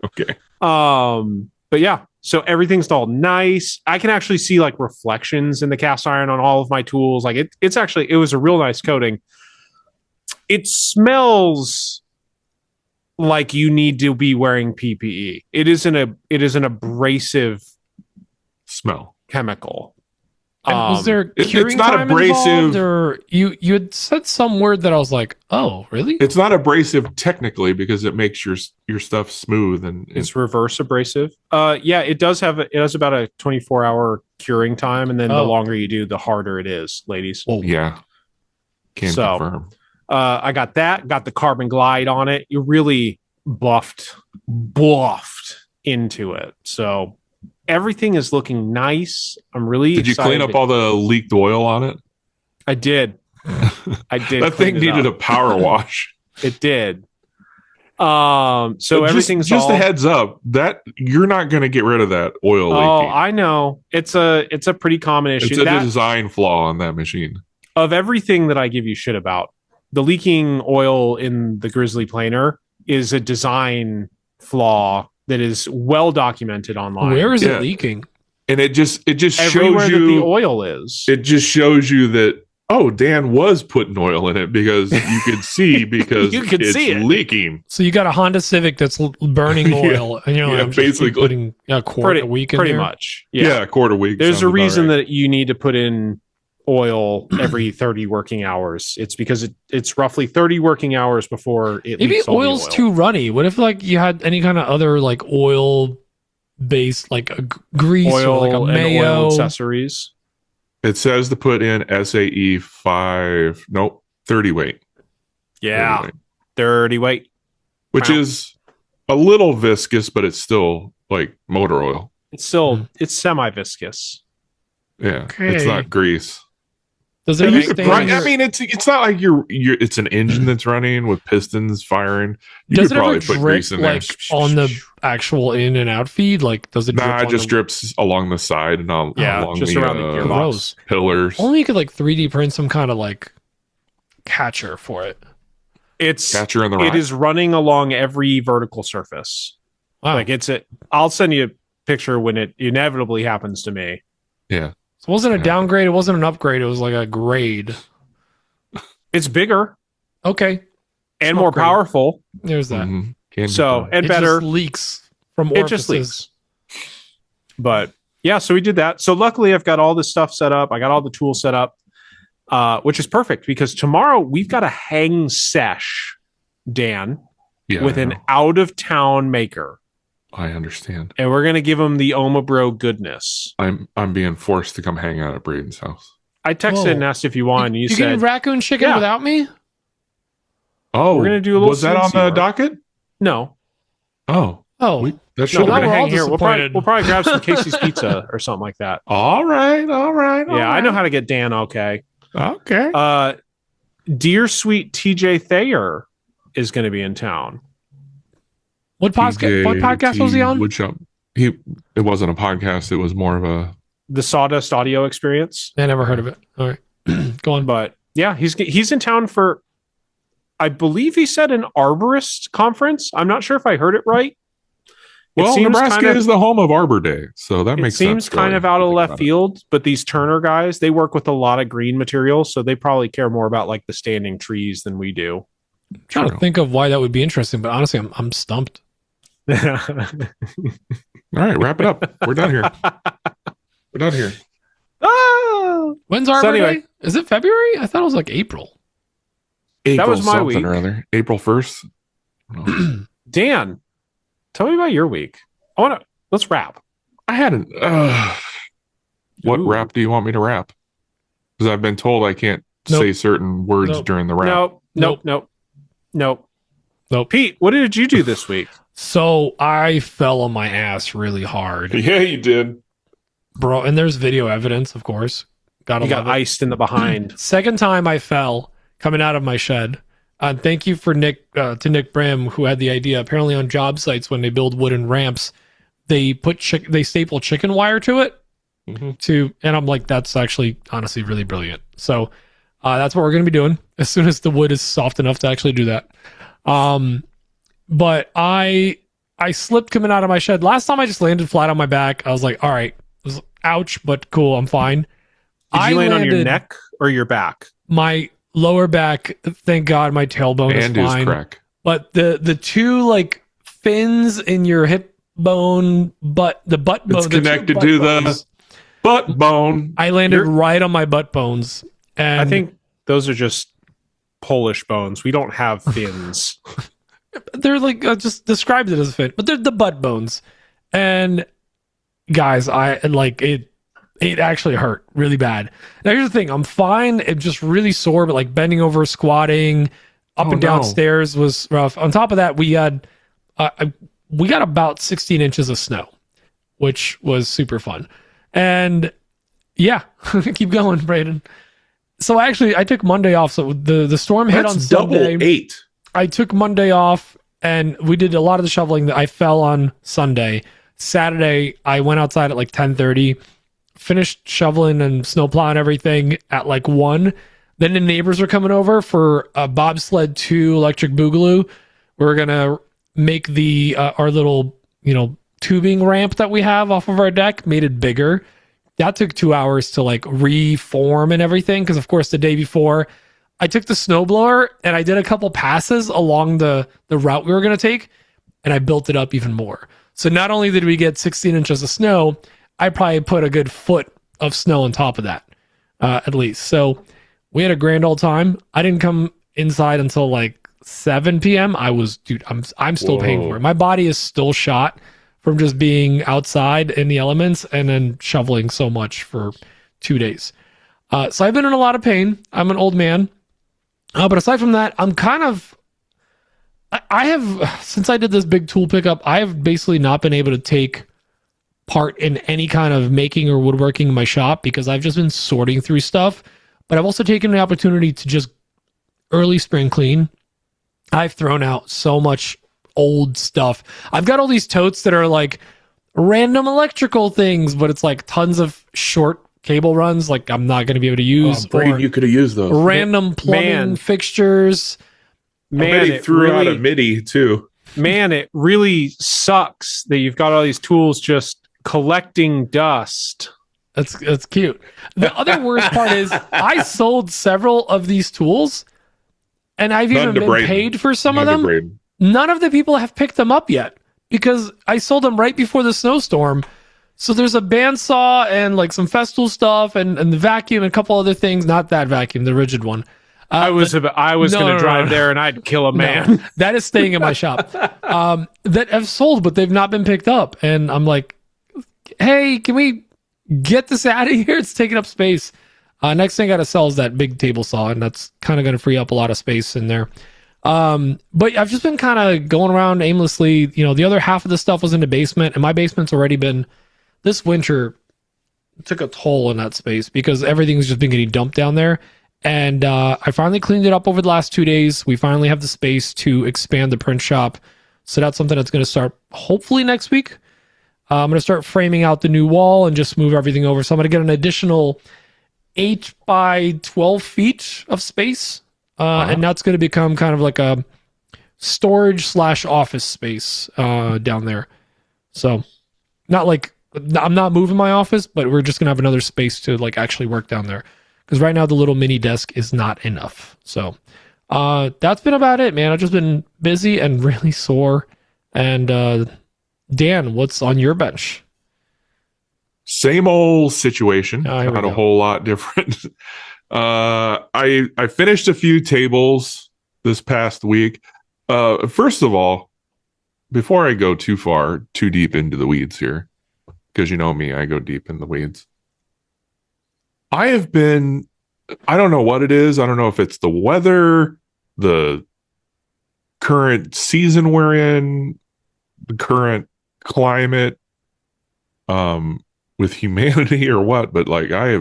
Okay. But yeah, so everything's all nice. I can actually see like reflections in the cast iron on all of my tools. Like it was a real nice coating. It smells like you need to be wearing PPE. It is an abrasive Smell. chemical. And was there it's curing not time abrasive. involved, or you had said some word that I was like, oh, really? It's not abrasive technically because it makes your stuff smooth and It's reverse abrasive. Yeah, it has about a 24-hour curing time, and then the longer you do, the harder it is, ladies. Whoa. yeah. Can So, confirm. I got the carbon glide on it. You really buffed into it. So everything is looking nice. I'm really Did you excited. clean up all the leaked oil on it? I did. I did. That thing needed a power wash. It did. So everything's just all... a heads up that you're not going to get rid of that oil Oh, leaking. I know. It's a pretty common issue. It's a design flaw on that machine. Of everything that I give you shit about, the leaking oil in the Grizzly planer is a design flaw that is well documented online. Where is it leaking? And it just Everywhere shows you that the oil is. It just shows you that Dan was putting oil in it because you could see it's see it. leaking. So you got a Honda Civic that's burning oil, and you're like, I'm just basically putting a quart a week in pretty there? much. Yeah, a quarter week. There's sounds a about reason right. that you need to put in oil every 30 working hours. It's because it's roughly 30 working hours before it Maybe leaks all the oil's oil. too runny. What if like you had any kind of other like oil based like a grease oil or like a and mayo oil accessories. It says to put in SAE 30 weight. Yeah. 30 weight, 30 weight. which Wow. is a little viscous, but it's still like motor oil. It's semi-viscous. Yeah, Okay. it's not grease. Does You it could stay probably- I mean, it's not like it's an engine that's running with pistons firing. You does could it ever probably put drip grease in there. like on the actual in and out feed? Like does it drip Nah, it on just the... drips along the side and along just the, around the gearbox. Gross. pillars. Only you could like 3D print some kind of like catcher for it. Catcher in the It rye. is running along every vertical surface. Wow. Like I'll send you a picture when it inevitably happens to me. Yeah. So it wasn't a downgrade, it wasn't an upgrade, it was like a grade. It's bigger Okay. and more Upgrade. powerful. There's that. Mhm. Can So, be and It better. just leaks from It orifices. just leaks. But yeah, so we did that. So luckily I've got all this stuff set up. I got all the tools set up, which is perfect because tomorrow we've got a hang sesh, Dan, yeah, with I an know. out of town maker. I understand. And we're going to give him the Oma Bro goodness. I'm being forced to come hang out at Braden's house. I texted Whoa. and asked if you want, and you You said, getting raccoon chicken Yeah. without me? Oh, We're gonna do a little Was that on Cincy the work. docket? no. Oh, Oh, that No, should we're we're have going to all hang here. disappointed. We'll probably grab some Casey's Pizza or something like that. All right. Yeah, I know how to get Dan okay. Okay. Dear sweet TJ Thayer is going to be in town. what podcast was he on? Woodshop. It wasn't a podcast. It was more of a. The Sawdust Audio Experience. I never heard of it. All right. Go on. But yeah, he's in town for, I believe he said an arborist conference. I'm not sure if I heard it right. Well, Nebraska is the home of Arbor Day, so that It makes sense. seems kind of out of left field, but these Turner guys, they work with a lot of green materials, so they probably care more about like the standing trees than we do. trying to think of why that would be interesting, but honestly, I'm stumped. All right, wrap it up. We're done here. We're done here. Oh! When's Arbor So anyway- Day? Is it February? I thought it was like April. April was my something week. or other. April 1st. Dan, tell me about your week. Let's wrap. I hadn't. What Ooh. rap do you want me to rap? Because I've been told I can't Nope. say certain words Nope. during the rap. Nope. Nope. Pete, what did you do this week? So I fell on my ass really hard, Yeah, you did. bro. And there's video evidence, of course. Gotta You got love it. iced in the behind. Second time I fell coming out of my shed. Thank you to Nick Brim, who had the idea. Apparently on job sites when they build wooden ramps, they staple chicken wire to it. And I'm like, that's actually honestly really brilliant. So that's what we're going to be doing as soon as the wood is soft enough to actually do that. But I slipped coming out of my shed. Last time I just landed flat on my back. I was like, all right, it was, ouch, but cool, I'm fine. Did you land on your neck or your back? My lower back, thank God my tailbone And is his fine. crack. But the two like fins in your hip bone, the butt bone, It's the two connected butt to bones, the butt bone. I landed right on my butt bones. And I think those are just Polish bones. We don't have fins. they're like just described it as a fin, but they're the butt bones. And guys, I like it. It actually hurt really bad. Now here's the thing: I'm fine. It's just really sore, but like bending over, squatting, up and down no. stairs was rough. On top of that, we got about 16 inches of snow, which was super fun. And yeah, keep going, Braden. So actually, I took Monday off. So the storm hit on That's double Sunday. 8. I took Monday off, and we did a lot of the shoveling. That I fell on Sunday. Saturday, I went outside at like 10:30, finished shoveling and snowplow and everything at like 1. Then the neighbors are coming over for a bobsled 2 electric boogaloo. We're gonna make the our little tubing ramp that we have off of our deck, made it bigger. That took 2 hours to like reform and everything, because of course the day before I took the snowblower and I did a couple passes along the route we were going to take, and I built it up even more. So not only did we get 16 inches of snow, I probably put a good foot of snow on top of that, at least. So we had a grand old time. I didn't come inside until like 7 p.m. I'm still paying for it. My body is still shot from just being outside in the elements and then shoveling so much for 2 days. So I've been in a lot of pain. I'm an old man. But aside from that, I'm kind of, I have, since I did this big tool pickup, I have basically not been able to take part in any kind of making or woodworking in my shop because I've just been sorting through stuff. But I've also taken the opportunity to just early spring clean. I've thrown out so much old stuff. I've got all these totes that are like random electrical things, but it's like tons of short cable runs like I'm not going to be able to use. Braden, you could have used those. Random plumbing fixtures. Man, He threw out a MIDI too. Man, it really sucks that you've got all these tools just collecting dust. That's cute. The other worst part is I sold several of these tools, and I've even been paid for some of them. None of the people have picked them up yet because I sold them right before the snowstorm. So there's a bandsaw and like some Festool stuff and the vacuum and a couple other things. Not that vacuum, the rigid one. I was going to drive there and I'd kill a man. No, that is staying in my shop. That have sold, but they've not been picked up. And I'm like, hey, can we get this out of here? It's taking up space. Next thing I got to sell is that big table saw, and that's kind of going to free up a lot of space in there. But I've just been kind of going around aimlessly. The other half of the stuff was in the basement, and my basement's already been, this winter took a toll on that space because everything's just been getting dumped down there. And I finally cleaned it up over the last 2 days. We finally have the space to expand the print shop. So that's something that's going to start hopefully next week. I'm going to start framing out the new wall and just move everything over. So I'm going to get an additional 8 by 12 feet of space. And that's going to become kind of like a storage / office space down there. So not like, I'm not moving my office, but we're just going to have another space to like actually work down there. Because right now the little mini desk is not enough. So That's been about it, man. I've just been busy and really sore. And Dan, what's on your bench? Same old situation. Oh, here we Not a go. whole lot different. I finished a few tables this past week. First of all, before I go too deep into the weeds here, because you know me, I go deep in the weeds. I don't know what it is. I don't know if it's the weather, the current season we're in, the current climate, with humanity or what, but like I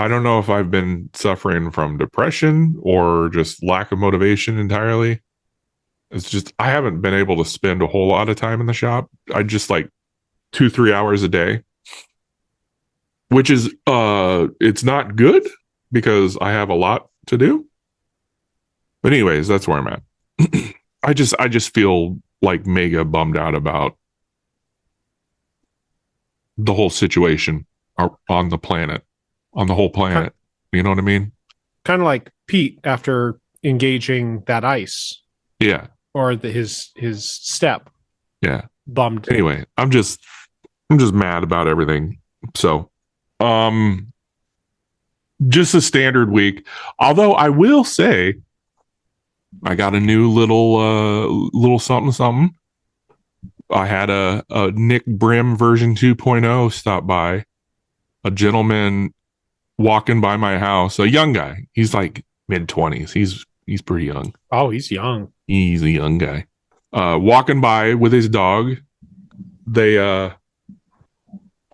don't know if I've been suffering from depression or just lack of motivation entirely. It's just, I haven't been able to spend a whole lot of time in the shop. I just like 2-3 hours a day, which is, it's not good because I have a lot to do. But anyways, that's where I'm at. I just feel like mega bummed out about the whole situation on the planet, on the whole planet. You know what I mean? Kind of like Pete after engaging that ice. Yeah. Or his step. Yeah. Bummed. Anyway, I'm just mad about everything. So, just a standard week. Although I will say, I got a new little something. I had a Nick Brim version 2.0 stop by. A gentleman walking by my house, a young guy. He's like mid-20s. He's pretty young. Oh, he's young. He's a young guy. Walking by with his dog.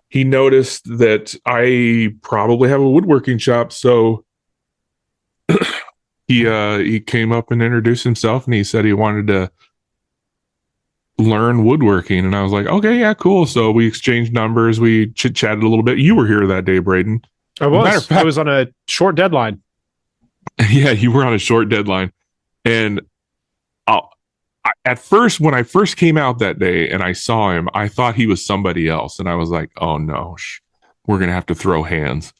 He noticed that I probably have a woodworking shop, so he came up and introduced himself, and he said he wanted to learn woodworking, and I was like, okay, yeah, cool. So we exchanged numbers, we chit-chatted a little bit. You were here that day, Braden. I was on a short deadline. Yeah, you were on a short deadline. And at first, when I first came out that day and I saw him, I thought he was somebody else. And I was like, oh no, we're going to have to throw hands.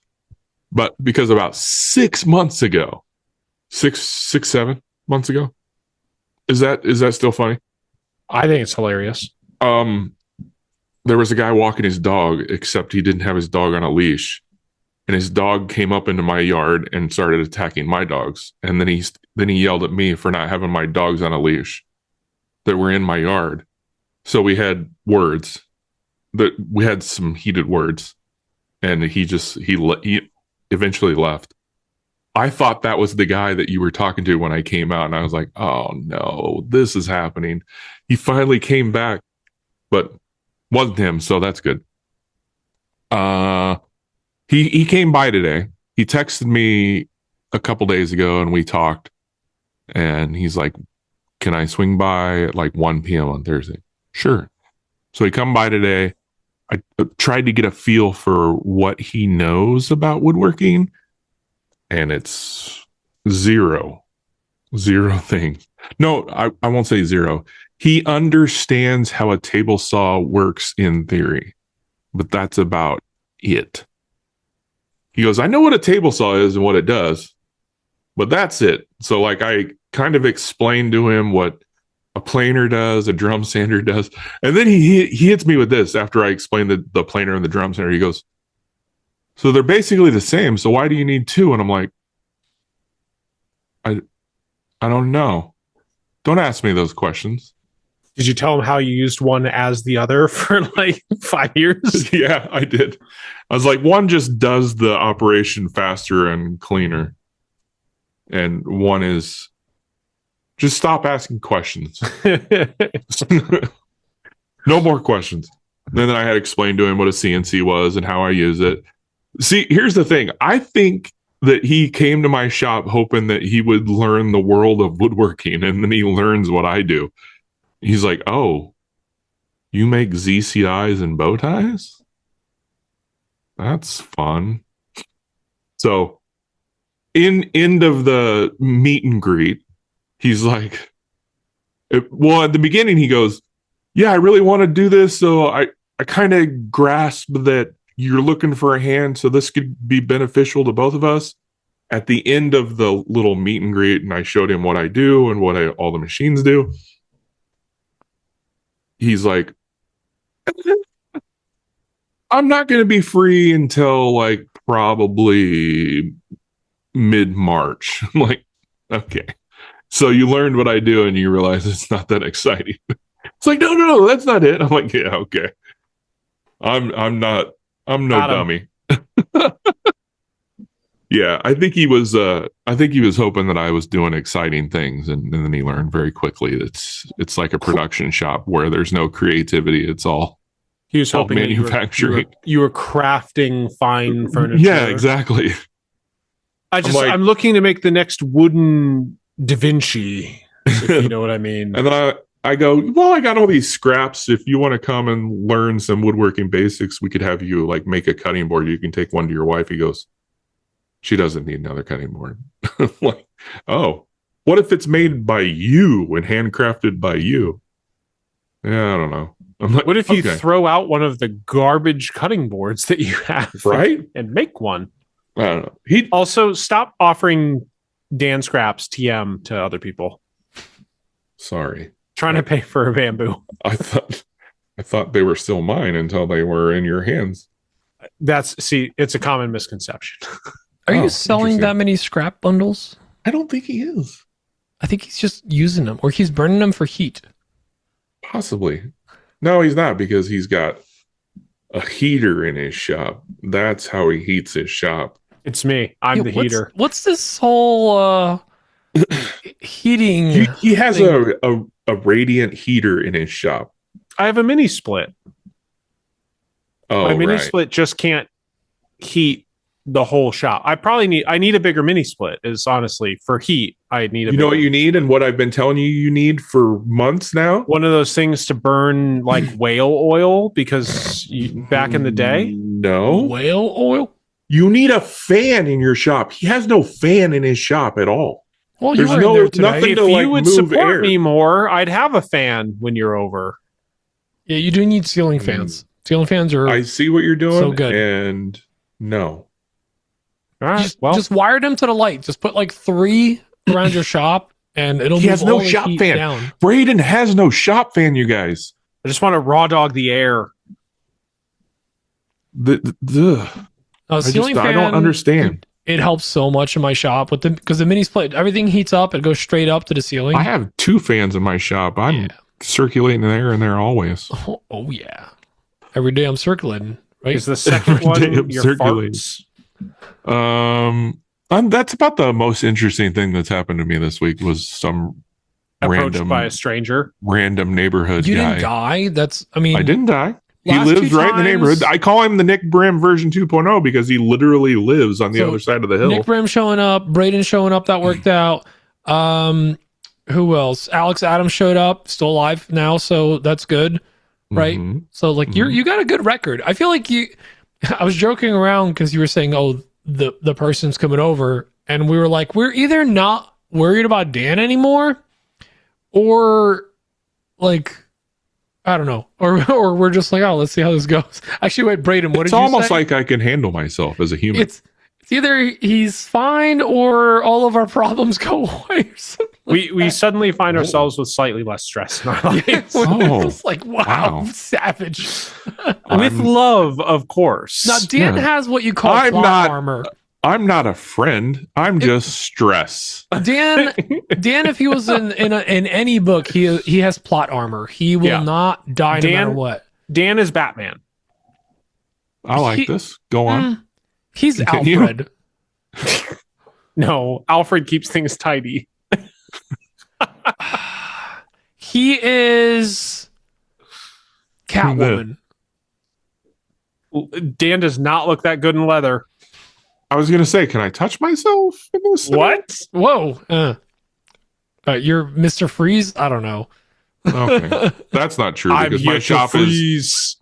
But because about 6 months ago, 7 months ago, is that still funny? I think it's hilarious. There was a guy walking his dog, except he didn't have his dog on a leash. And his dog came up into my yard and started attacking my dogs. And then he yelled at me for not having my dogs on a leash that were in my yard. So we had some heated words, and he eventually left. I thought that was the guy that you were talking to when I came out, and I was like, oh no, this is happening. He finally came back, but wasn't him, so that's good. He came by today. He texted me a couple days ago, and we talked, and he's like, can I swing by at like 1 p.m. on Thursday? Sure. So he come by today. I tried to get a feel for what he knows about woodworking, and it's zero things. No, I won't say zero. He understands how a table saw works in theory, but that's about it. He goes, I know what a table saw is and what it does, but that's it. So like I kind of explained to him what a planer does, a drum sander does. And then he hits me with this after I explained the planer and the drum sander. He goes, so they're basically the same. So why do you need two? And I'm like, I don't know. Don't ask me those questions. Did you tell him how you used one as the other for like 5 years? Yeah, I did. I was like, one just does the operation faster and cleaner. And one is just stop asking questions. No more questions. And then I had explained to him what a CNC was and how I use it. See, here's the thing. I think that he came to my shop hoping that he would learn the world of woodworking, and then he learns what I do. He's like, oh, you make ZCIs and bow ties? That's fun. So end of the meet and greet, he's like, well, at the beginning, he goes, yeah, I really want to do this. So I kind of grasp that you're looking for a hand, so this could be beneficial to both of us. at the end of the little meet and greet, and I showed him what I do and what all the machines do, he's like, I'm not going to be free until like probably mid-March. I'm like, okay. So you learned what I do and you realize it's not that exciting. It's like, no, that's not it. I'm like, yeah, okay. I'm no dummy. Yeah, I think he was hoping that I was doing exciting things, and then he learned very quickly that it's like a production shop where there's no creativity. It's all He was hoping that manufacturing. you were crafting fine furniture. Yeah, exactly. I'm looking to make the next wooden Da Vinci, if you know what I mean. And then I go, well, I got all these scraps. If you want to come and learn some woodworking basics, we could have you like make a cutting board. You can take one to your wife. He goes, she doesn't need another cutting board. I'm like, oh, what if it's made by you and handcrafted by you? Yeah, I don't know. I'm like, what if you throw out one of the garbage cutting boards that you have, right, and make one? I don't know. He also stop offering Dan scraps TM to other people. Sorry, trying to pay for a bamboo. I thought they were still mine until they were in your hands. It's a common misconception. Are you selling that many scrap bundles? I don't think he is. I think he's just using them, or he's burning them for heat. Possibly. No, he's not, because he's got a heater in his shop. That's how he heats his shop. It's me. I'm the heater. What's this whole heating? He has a radiant heater in his shop. I have a mini split. Oh, my mini split just can't heat the whole shop. I need a bigger mini split. Is honestly for heat. I need a. You know what you need, and what I've been telling you need for months now. One of those things to burn like whale oil, because back in the day, no whale oil. You need a fan in your shop. He has no fan in his shop at all. Well, there's nothing if you would support me more, I'd have a fan when you're over. Yeah, you do need ceiling fans. Ceiling fans are. I see what you're doing. So good. And no. All right. Just wire them to the light. Just put like 3 around your shop, and it'll. He has no shop fan. Down. Braden has no shop fan. You guys. I just want to raw dog the air. Ceiling fan, I don't understand. It helps so much in my shop because the mini split, everything heats up. It goes straight up to the ceiling. I have 2 fans in my shop. I'm circulating air in there always. Oh yeah. Every day I'm circulating. Right. Is the second one your farts? That's about the most interesting thing that's happened to me this week. Was some approached by a stranger, random neighborhood you guy. Didn't die. I didn't die. He lives right in the neighborhood. I call him the Nick Brim version 2.0 because he literally lives on the other side of the hill. Nick Brim showing up, Braden showing up, that worked out. Who else? Alex Adams showed up, still alive now, so that's good, right? Mm-hmm. So like you got a good record. I feel like I was joking around because you were saying, oh, the person's coming over, and we were like, we're either not worried about Dan anymore, or like, I don't know, or we're just like, oh, let's see how this goes. Actually, wait, Braden, what did you say? It's almost like I can handle myself as a human. It's either he's fine or all of our problems go away. Or something we suddenly find ourselves with slightly less stress in our lives. It's like, wow, savage. With love, of course. Now, Dan has what you call plot armor. I'm not a friend. I'm just stress. Dan, if he was in any book, he has plot armor. He will not die no matter what. Dan is Batman. I like this. Go on. He's Alfred. No, Alfred keeps things tidy. He is Catwoman. Dan does not look that good in leather. I was going to say, can I touch myself in this? What? Whoa. You're Mr. Freeze? I don't know. Okay. That's not true, because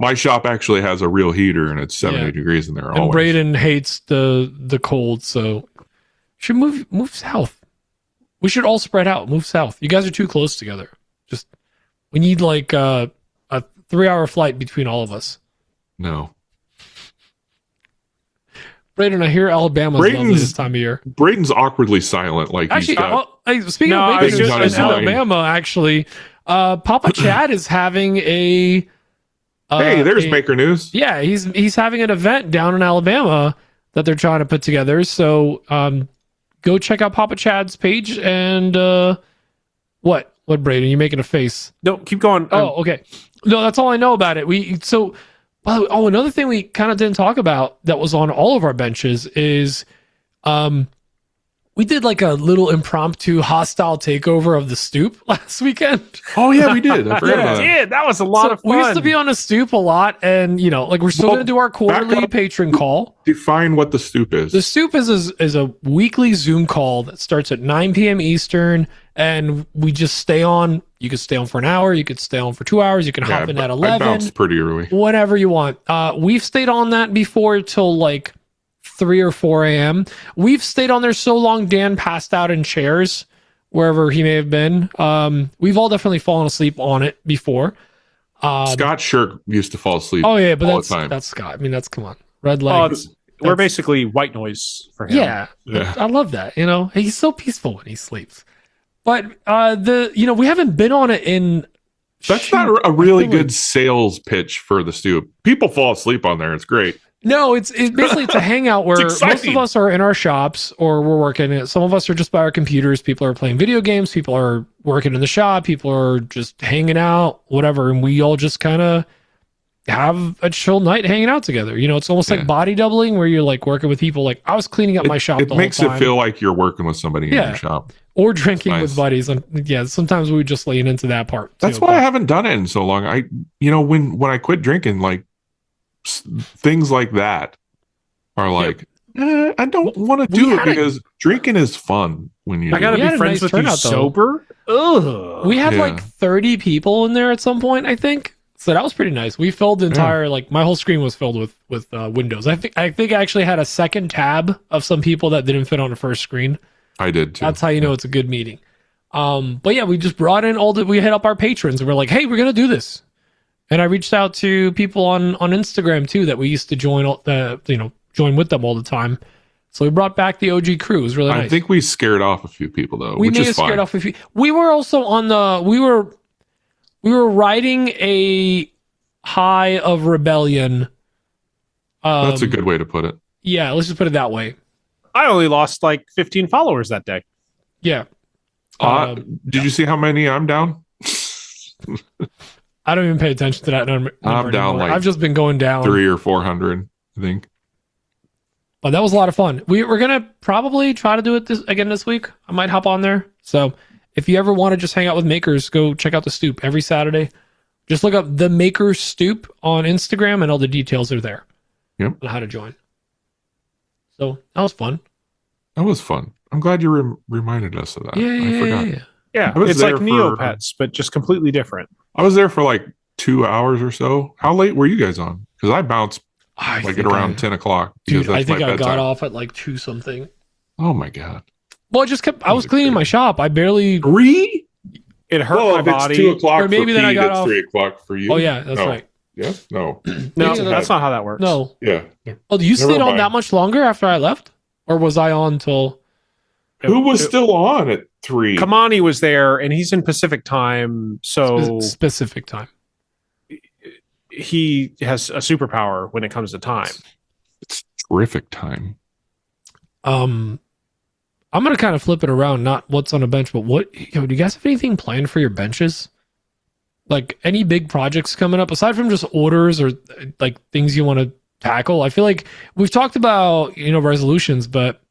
my shop actually has a real heater, and it's 70 degrees in there always. And Braden hates the cold, so should move south. We should all spread out, move south. You guys are too close together. We need like a 3-hour flight between all of us. No. Braden, I hear Alabama's lovely Braden's- this time of year. Braden's awkwardly silent, like Actually, he's got. speaking No, of it's bacon just- in it's not- Alabama, actually, Papa Chad is having a. Hey, there's Maker News. Yeah, he's having an event down in Alabama that they're trying to put together. So go check out Papa Chad's page and what Braden? You making a face? No, keep going. Oh, okay. No, that's all I know about it. Another thing we kind of didn't talk about that was on all of our benches is we did like a little impromptu hostile takeover of the stoop last weekend. Oh yeah, we did. I forgot about that. Yeah, that was a lot of fun. We used to be on a stoop a lot, and like we're still Well, going to do our quarterly back up. patron call. Define what the stoop is. The stoop is a weekly Zoom call that starts at 9 p.m. Eastern, and we just stay on. You could stay on for an hour, you could stay on for 2 hours, you can hop in at I 11, bounced pretty early. whatever you want. We've stayed on that before till like 3 or 4 a.m. We've stayed on there so long Dan passed out in chairs wherever he may have been. We've all definitely fallen asleep on it before. Scott Shirk used to fall asleep. Oh yeah, but all the time. that's Scott. I mean, that's come on, red Oh, leg. we're basically white noise for him. Yeah, Yeah. I love that. He's so peaceful when he sleeps. But we haven't been on it in. That's not a really I feel good sales pitch for the stoop. People fall asleep on there. It's great. No, it's basically it's a hangout where It's most exciting. of us are in our shops or we're working it. Some of us are just by our computers. People are playing video games. People are working in the shop. People are just hanging out, whatever. And we all just kind of have a chill night hanging out together. It's almost like Yeah. body doubling where you're like working with people. Like I was cleaning up my shop. It the makes whole it time. feel like you're working with somebody in Yeah. your shop. Or drinking Nice. with buddies. And yeah, sometimes we would just lean into that part. That's too, why I but- haven't done it in so long. When I quit drinking, like things like that are like, I don't want to we do it had a- because drinking is fun when you. I gotta We be had a friends nice with you turnout, though. sober. Ugh. We had Yeah. like 30 people in there at some point, I think. So that was pretty nice. We filled the entire my whole screen was filled with windows. I think I actually had a second tab of some people that didn't fit on the first screen. I did too. That's how you know it's a good meeting. But yeah, we just brought in we hit up our patrons and we're like, hey, we're gonna do this. And I reached out to people on Instagram too that we used to join join with them all the time. So we brought back the OG crew. It was really nice. I think we scared off a few people though, we which may is have scared fine. off a few. We were also on the we were riding a high of rebellion. That's a good way to put it. Yeah, let's just put it that way. I only lost like 15 followers that day. Yeah. Did you see how many I'm down? I don't even pay attention to that number I'm down anymore. like I've just been going down. 300 or 400, I think. But that was a lot of fun. We're gonna probably try to do it again this week. I might hop on there. So if you ever want to just hang out with makers, go check out the stoop every Saturday. Just look up the Maker Stoop on Instagram and all the details are there. Yep. On how to join. So that was fun. That was fun. I'm glad you reminded us of that. I forgot. Yeah. Yeah, I was it's like there for- Neopets, but just completely different. I was there for like 2 hours or so. How late were you guys on? Because I bounced I like think at around 10 o'clock. Because Dude, I that's think my I got bedtime. off at like 2 something. Oh my God. Well, I was cleaning my shop. I barely. 3? It hurt Well, my if it's body. 2 o'clock Or maybe for then I Pete, got it's off- 3 o'clock for you. Oh, yeah, that's No. right. Yes? No. No, Maybe that's not how that works. No. Yeah. Oh, you Never stayed on mind. that much longer after I left? Or was I on till. Who was still on at 3? Kamani was there, and he's in Pacific time, so Specific time? he has a superpower when it comes to time. It's terrific time. I'm gonna kind of flip it around, not what's on a bench, but do you guys have anything planned for your benches? Like any big projects coming up aside from just orders or like things you want to tackle? I feel like we've talked about resolutions, but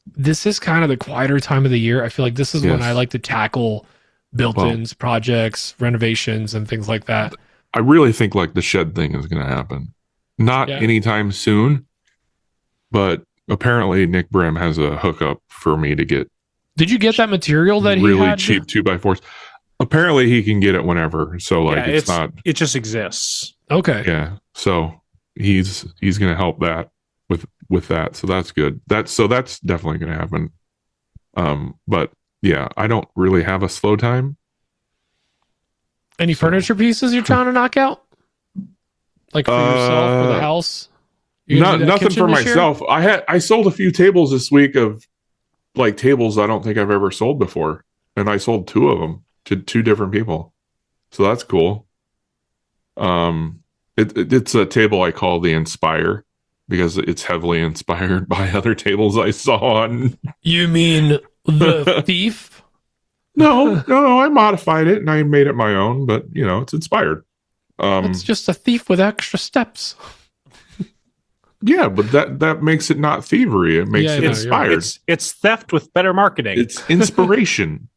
this is kind of the quieter time of the year. I feel like this is when Yes. I like to tackle built-ins, projects, renovations, and things like that. I really think like the shed thing is going to happen. Not Yeah. anytime soon, but apparently Nick Brim has a hookup for me to get Did you get that material that he really had? cheap 2x4s. Apparently he can get it whenever. So like Yeah, it's not. It just exists. Okay. Yeah. So he's going to help that with that. So that's good. That's definitely going to happen. But yeah, I don't really have a slow time. Any furniture pieces you're trying to knock out? Like for yourself or the house? You gonna do that nothing kitchen for this year? myself. I sold a few tables this week of like tables I don't think I've ever sold before, and I sold 2 of them to 2 different people. So that's cool. It's a table I call the Inspire because it's heavily inspired by other tables I saw on. You mean the thief? No, I modified it and I made it my own, but it's inspired. It's just a thief with extra steps. Yeah, but that makes it not thievery. It makes it inspired. It's theft with better marketing. It's inspiration.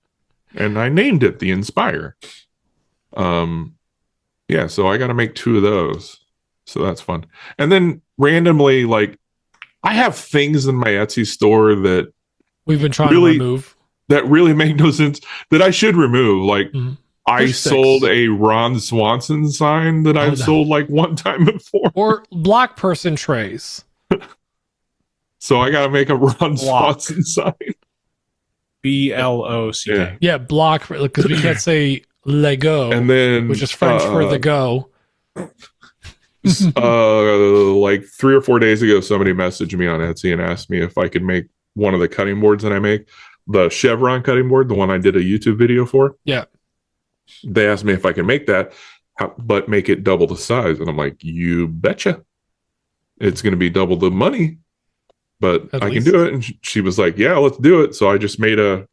And I named it the Inspire. Yeah, so I got to make 2 of those. So that's fun. And then randomly, like, I have things in my Etsy store that we've been trying to remove. That really make no sense that I should remove. Like, I sold a Ron Swanson sign that I've sold like one time before. Or block person trays. So I got to make a Ron Swanson sign. BLOCK. Yeah, block, because we can't say Lego, and then which is French for the go. Like 3 or 4 days ago, somebody messaged me on Etsy and asked me if I could make one of the cutting boards that I make, the chevron cutting board, the one I did a YouTube video for. Yeah. They asked me if I could make that, but make it double the size. And I'm like, you betcha. It's going to be double the money, but I can do it. And she was like, yeah, let's do it. So I just made a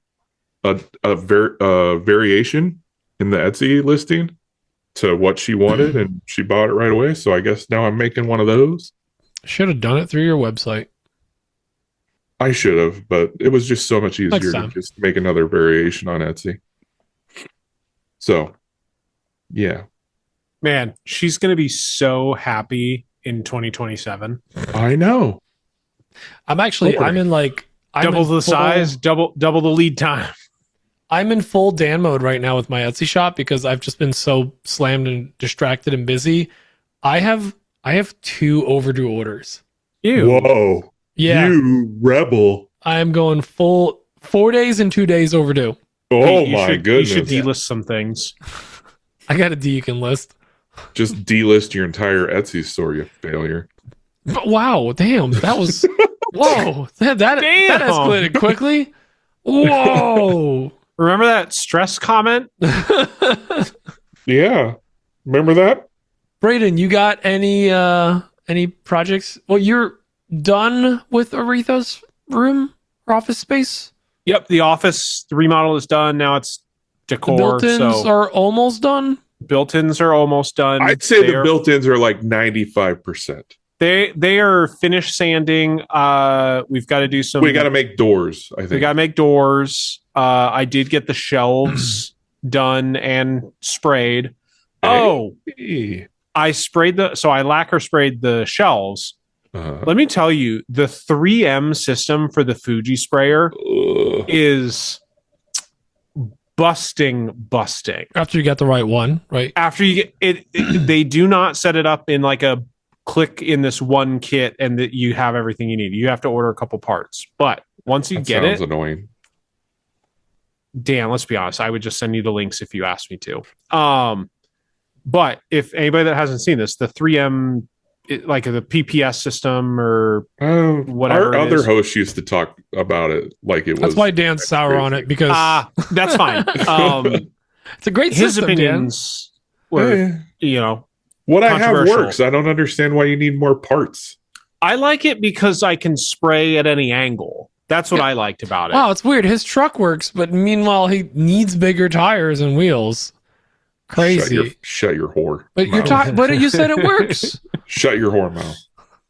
variation in the Etsy listing to what she wanted, and she bought it right away. So I guess now I'm making one of those. Should have done it through your website. I should have, but it was just so much easier to just make another variation on Etsy. So, yeah. Man, she's going to be so happy in 2027. I know. I'm in like... double the size, double the lead time. I'm in full Dan mode right now with my Etsy shop because I've just been so slammed and distracted and busy. I have 2 overdue orders. Ew. Whoa. Yeah. You rebel. I am going full 4 days and 2 days overdue. Oh my goodness. You should delist some things. I got a D you can list. Just delist your entire Etsy store, you failure. But wow, damn, that was whoa. That escalated quickly. Whoa. Remember that stress comment? Yeah. Remember that? Braden, you got any projects? Well, you're done with Aretha's room or office space? Yep, the remodel is done. Now it's decor. The built-ins are almost done? Built-ins are almost done. I'd say the built-ins are like 95%. They are finished sanding. We've got to do some. We got to make doors, I think. We got to make doors. I did get the shelves done and sprayed. Hey. I lacquer sprayed the shelves. Let me tell you, the 3M system for the Fuji sprayer is busting. After you got the right one, right? After you get it, they do not set it up in like a click in this one kit and that you have everything you need. You have to order a couple parts. But once you get it, annoying. Dan, let's be honest. I would just send you the links if you asked me to. But if anybody that hasn't seen this, the 3M, like the PPS system or whatever. Our other host used to talk about it like it was. That's why Dan's sour on it because that's fine. It's a great his system, opinions were, what I have works. I don't understand why you need more parts. I like it because I can spray at any angle. That's what I liked about it. Wow, it's weird. His truck works, but meanwhile he needs bigger tires and wheels. Crazy. Shut your whore. But but you said it works. Shut your whore mouth.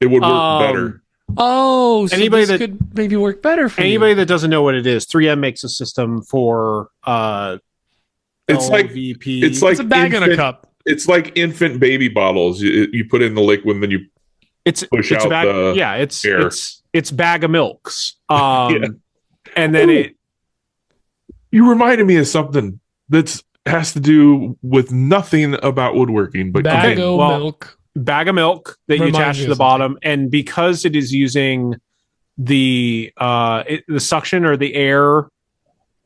It would work better. Oh, so anybody that could maybe work better for anybody that doesn't know what it is. 3M makes a system for it's LVP. It's a bag and a cup. It's like infant baby bottles. You put in the liquid and then you push out the air. It's bag of milks. And then you reminded me of something that's has to do with nothing about woodworking, but bag of milk that you attach to the bottom, and because it is using the suction or the air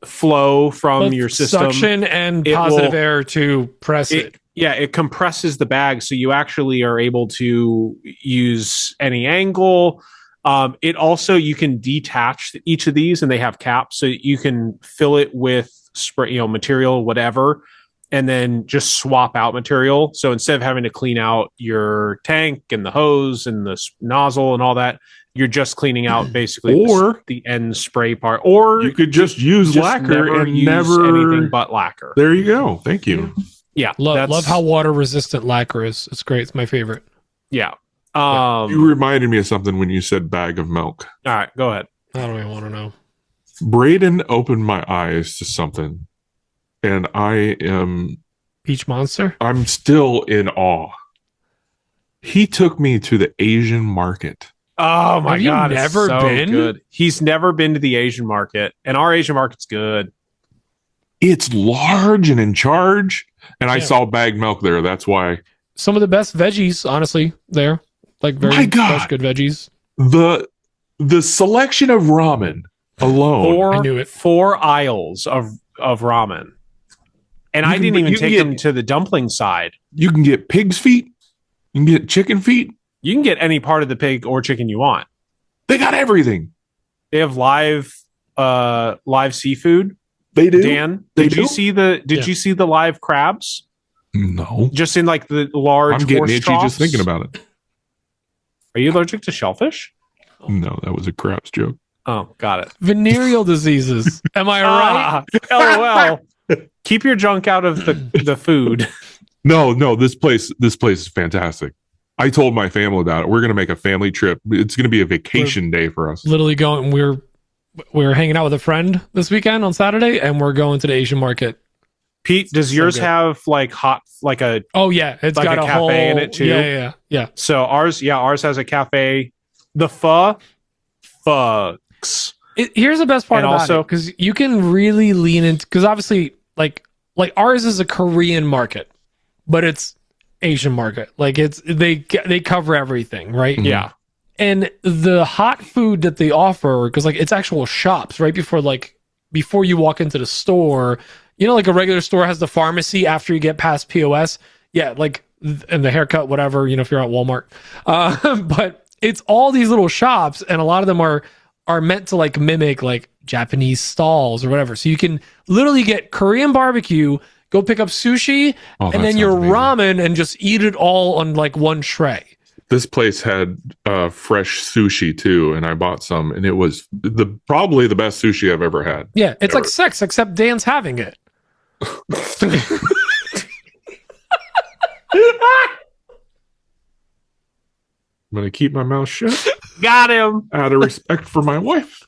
flow from your system, suction and positive air to press it. Yeah, it compresses the bag, so you actually are able to use any angle. It also, you can detach each of these, and they have caps, so you can fill it with spray, material, whatever, and then just swap out material. So instead of having to clean out your tank and the hose and the nozzle and all that, you're just cleaning out basically Or the end spray part. Or you could just use lacquer and use never anything but lacquer. There you go. Thank you. Yeah, Love how water resistant lacquer is. It's great. It's my favorite. Yeah. You reminded me of something when you said bag of milk. All right, go ahead. I don't even want to know. Braden opened my eyes to something, and Peach Monster? I'm still in awe. He took me to the Asian market. Oh my Have you god, it's never so been? good. He's never been to the Asian market, and our Asian market's good. It's large and in charge, and I Yeah. saw bagged milk there. That's why Some of the best veggies, honestly, there. Like very My God. fresh, good veggies. the selection of ramen alone. I knew it. 4 aisles of ramen, and You I can- didn't even you can take get- him to the dumpling side. You can get pig's feet. You can get chicken feet. You can get any part of the pig or chicken you want. They got everything. They have live seafood. They do. Dan, They did you do? see the Yeah. you see the live crabs? No. Just in like the large. I'm getting horse itchy troughs? just thinking about it. Are you allergic to shellfish? No, that was a craps joke. Oh, got it. Venereal diseases. Am I right? LOL. Keep your junk out of the food. No, this place is fantastic. I told my family about it. We're going to make a family trip. It's going to be a vacation day for us. Literally going. We're hanging out with a friend this weekend on Saturday, and we're going to the Asian market. Pete, does So yours good. have like a Oh yeah, it's Like got a a cafe whole in it, too? Yeah. so ours has a cafe. The fucks. Here's the best part And about also- it, because you can really lean into, because obviously like ours is a Korean market, but it's Asian market. Like they cover everything, right? Mhm. Yeah. And the hot food that they offer, because like it's actual shops right before you walk into the store. Like a regular store has the pharmacy after you get past POS. Yeah, like and the haircut, whatever. If you're at Walmart, but it's all these little shops, and a lot of them are meant to like mimic like Japanese stalls or whatever. So you can literally get Korean barbecue, go pick up sushi, Oh, that and then your sounds amazing. ramen, and just eat it all on like one tray. This place had fresh sushi too, and I bought some, and it was probably the best sushi I've ever had. Yeah, it's like Ever. sex, except Dan's having it. I'm gonna keep my mouth shut Got him. out of respect for my wife.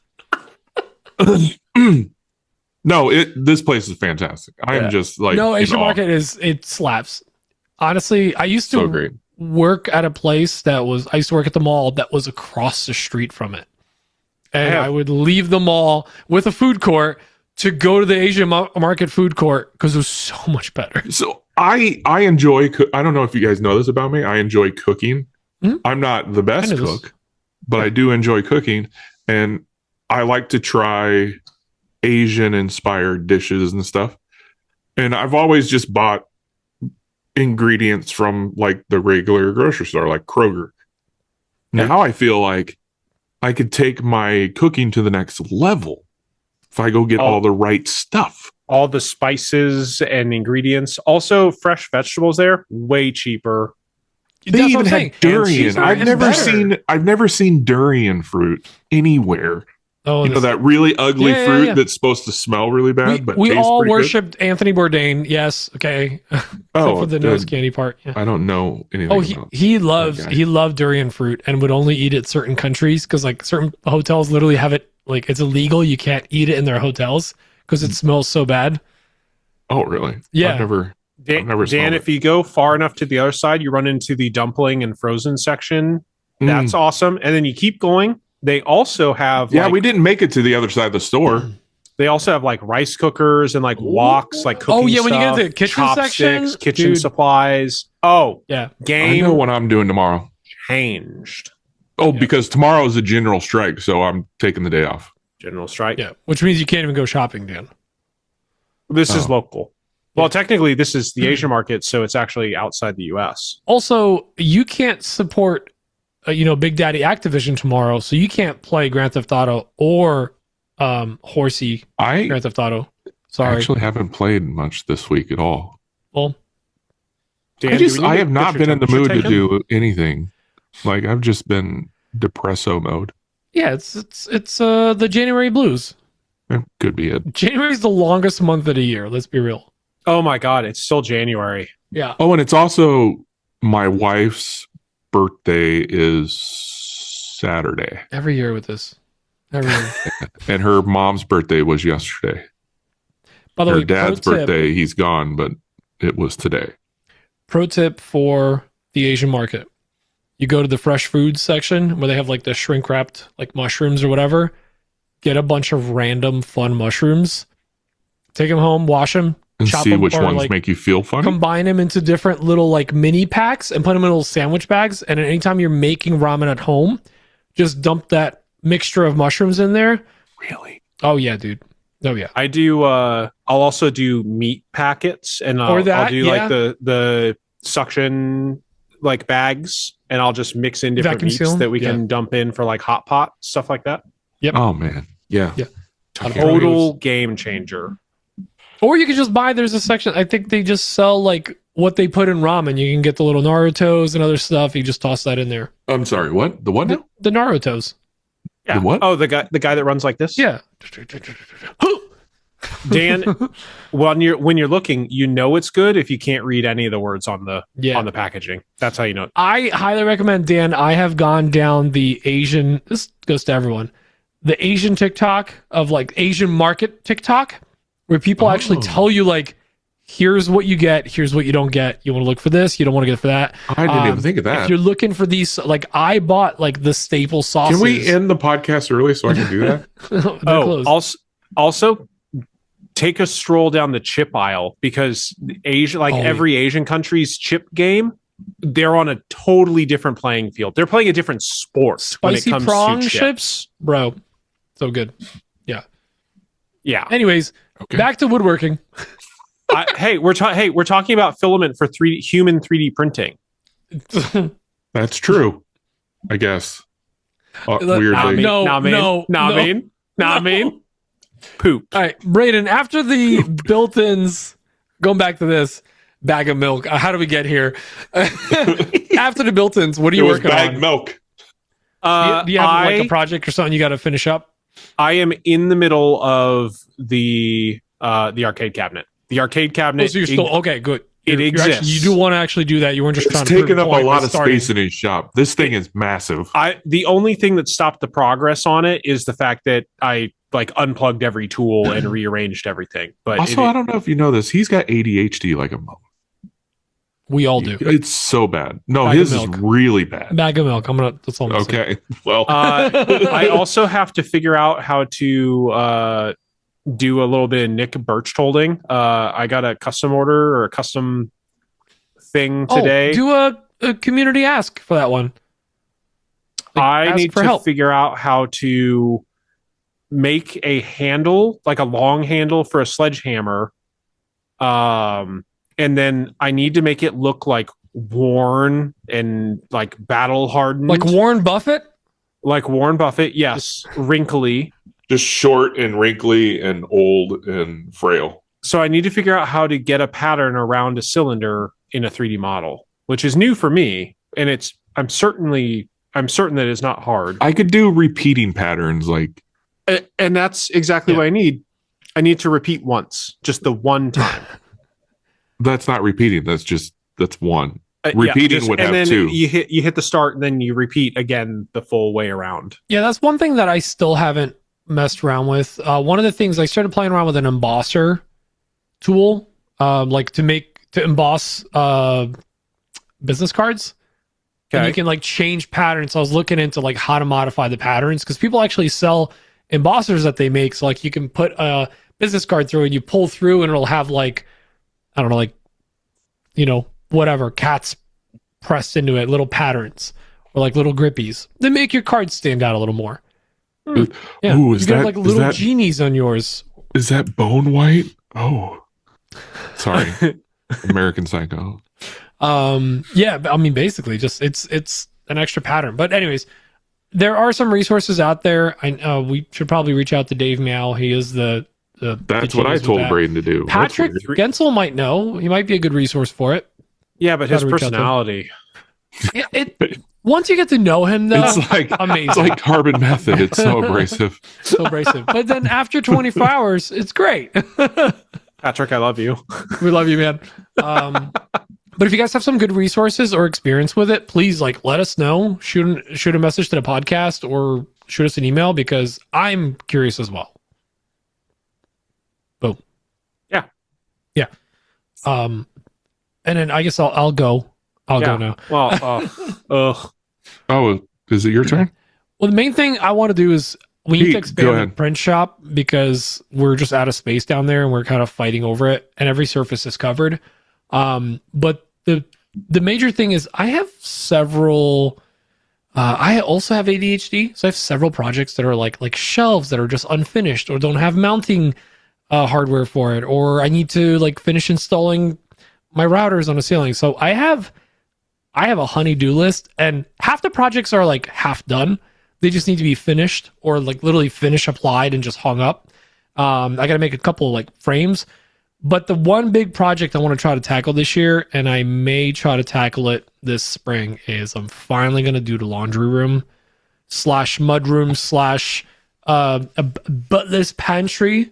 No, this place is fantastic. I am Yeah. just like No, in Asian awe. market it slaps. Honestly, I used to So great. work at a place I used to work at the mall that was across the street from it. And I would leave the mall with a food court to go to the Asian market food court because it was so much better. So I enjoy. I don't know if you guys know this about me. I enjoy cooking. Mhm. I'm not the best I know this. cook, but I do enjoy cooking, and I like to try Asian inspired dishes and stuff. And I've always just bought ingredients from like the regular grocery store, like Kroger. Now I feel like I could take my cooking to the next level if I go get all the right stuff. All the spices and ingredients. Also, fresh vegetables there, way cheaper. They That's even what I'm had saying. durian. cheaper I've and never better. seen durian fruit anywhere. Oh, You know that really ugly Yeah, yeah, fruit yeah. that's supposed to smell really bad, but we tastes all pretty good? worshipped Anthony Bourdain. Yes, okay. Except for the nose candy part. Yeah. I don't know anything Oh, about. he guy. loved durian fruit and would only eat it certain countries because like certain hotels literally have it like it's illegal. You can't eat it in their hotels because it smells so bad. Oh, really? Yeah. I've never Dan, smelled if it. you go far enough to the other side, you run into the dumpling and frozen section. Mm. That's awesome. And then you keep going. They also have Yeah, like, we didn't make it to the other side of the store. they also have like rice cookers and like woks, like cooking Oh, yeah, when you get stuff, into the kitchen chopsticks, section, kitchen dude. supplies. Oh, Yeah. I game know what I'm doing tomorrow. changed. Oh, Yeah. because tomorrow is a general strike, so I'm taking the day off. General strike. Yeah. Which means you can't even go shopping, Dan. This is Oh. local. Well, technically, this is the Asian market, so it's actually outside the U.S. Also, you can't support, Big Daddy Activision tomorrow, so you can't play Grand Theft Auto or Horsey I Grand Theft Auto. Sorry. actually haven't played much this week at all. Well, Dan, I have not been in the mood to taken? do anything. Like I've just been depresso mode. yeah, it's the January blues. Could be it. January's the longest month of the year. Let's be real. Oh my God, it's still January. Yeah. Oh, and it's also my wife's birthday is Saturday, Every year with this. Every year. and her mom's birthday was yesterday. By the Her way, dad's pro tip, birthday, he's gone, but it was today. pro tip for the Asian market. You go to the fresh foods section where they have like the shrink wrapped like mushrooms or whatever. Get a bunch of random fun mushrooms. Take them home, wash them, And chop see them, which or, ones like, make you feel funny. combine them into different little like mini packs and put them in little sandwich bags. And anytime you're making ramen at home, just dump that mixture of mushrooms in there. Really? Oh yeah, dude. Oh yeah. I do. I'll also do meat packets, and I'll do like the suction like bags, and I'll just mix in different Vacuum meats seal? that we Yeah. can dump in for like hot pot stuff like that. Oh man, yeah. Yeah. Total game changer. Or you could just buy, there's a section, I think they just sell like what they put in ramen. You can get the little Narutos and other stuff. You just toss that in there. I'm sorry. What? The what? The, Now? the Narutos. Yeah. The what? Oh, the guy that runs like this. Yeah. Dan, when you're looking, you know it's good if you can't read any of the words on the Yeah. on the packaging. That's how you know. I highly recommend, Dan. I have gone down the Asian, this goes to everyone, the Asian TikTok of like Asian market TikTok, where people actually tell you like, here's what you get, here's what you don't get. You want to look for this, you don't want to get for that. I didn't even think of If that. you're looking for these, like I bought like the staple sauces. Can we end the podcast early so I can do that? They're closed. Also take a stroll down the chip aisle, because Asia, like every Asian country's chip game, they're on a totally different playing field. They're playing a different sport when it Spicy comes prawn to chips, bro. So good. Yeah. Anyways, Okay. back to woodworking. Hey, we're talking about filament for human 3D printing. That's true. I guess. Weirdly. Nah, mean. Poop. All right, Braden, after the built-ins, going back to this bag of milk, how do we get here? After the built-ins, what are you working on? milk. Do you have like a project or something you got to finish up? I am in the middle of the arcade cabinet. The arcade cabinet. Oh, so you're still okay. Good. It exists. You do want to actually do that. You weren't just It's trying to taking prove up a point by lot of starting. space in his shop. This thing is massive. The only thing that stopped the progress on it is the fact that I like unplugged every tool and rearranged everything. But Also, I don't know if you know this. He's got ADHD like a mom. We all do. It's so bad. No, Bag of his is milk. really bad. Bag of milk. That's all I'm saying. Okay. Well, I also have to figure out how to do a little bit of Nick Birch holding. I got a custom order or a custom thing today. Do a community ask for that one. I ask need for to help. figure out how to make a handle, like a long handle for a sledgehammer. And then I need to make it look like worn and like battle hardened. Like Warren Buffett? Like Warren Buffett, yes. Wrinkly. just short and wrinkly and old and frail. So I need to figure out how to get a pattern around a cylinder in a 3D model, which is new for me. And I'm certain that it's not hard. I could do repeating patterns like. And that's exactly what I need. I need to repeat once, just the one time. That's not repeating. That's one. Repeating would have then two. You hit the start, and then you repeat again the full way around. Yeah, that's one thing that I still haven't messed around with. One of the things I started playing around with an embosser tool, like to emboss business cards. Okay. And you can like change patterns. So I was looking into like how to modify the patterns because people actually sell embossers that they make. So like you can put a business card through and you pull through and it'll have like, I don't know, like, whatever, cats pressed into it, little patterns or like little grippies. They make your cards stand out a little more. Yeah. Ooh, you got like little genies on yours. Is that bone white? Oh. Sorry, American Psycho. Yeah, I mean, basically, just it's an extra pattern. But anyways, there are some resources out there. We should probably reach out to Dave Meow. He is the That's what I told Braden to do. Patrick Gensel might know. He might be a good resource for it. Yeah, but his personality. Once you get to know him, though, it's like amazing. It's like carbon method. It's so abrasive. So abrasive. But then after 24 hours, it's great. Patrick, I love you. We love you, man. But if you guys have some good resources or experience with it, please let us know. Shoot a message to the podcast or shoot us an email because I'm curious as well. Boom. Yeah. And then I guess I'll go. I'll go now. Well, Oh, is it your turn? Well, the main thing I want to do is we need to Go expand the ahead. print shop because we're just out of space down there and we're kind of fighting over it and every surface is covered. But the major thing is I have several, I also have ADHD. So I have several projects that are like shelves that are just unfinished or don't have mounting hardware for it, or I need to finish installing my routers on the ceiling. So I have a honey-do list and half the projects are half done. They just need to be finished or literally finish applied and just hung up. I got to make a couple frames, but the one big project I want to try to tackle this year, and I may try to tackle it this spring, is I'm finally going to do the laundry room / mudroom / a butler's pantry.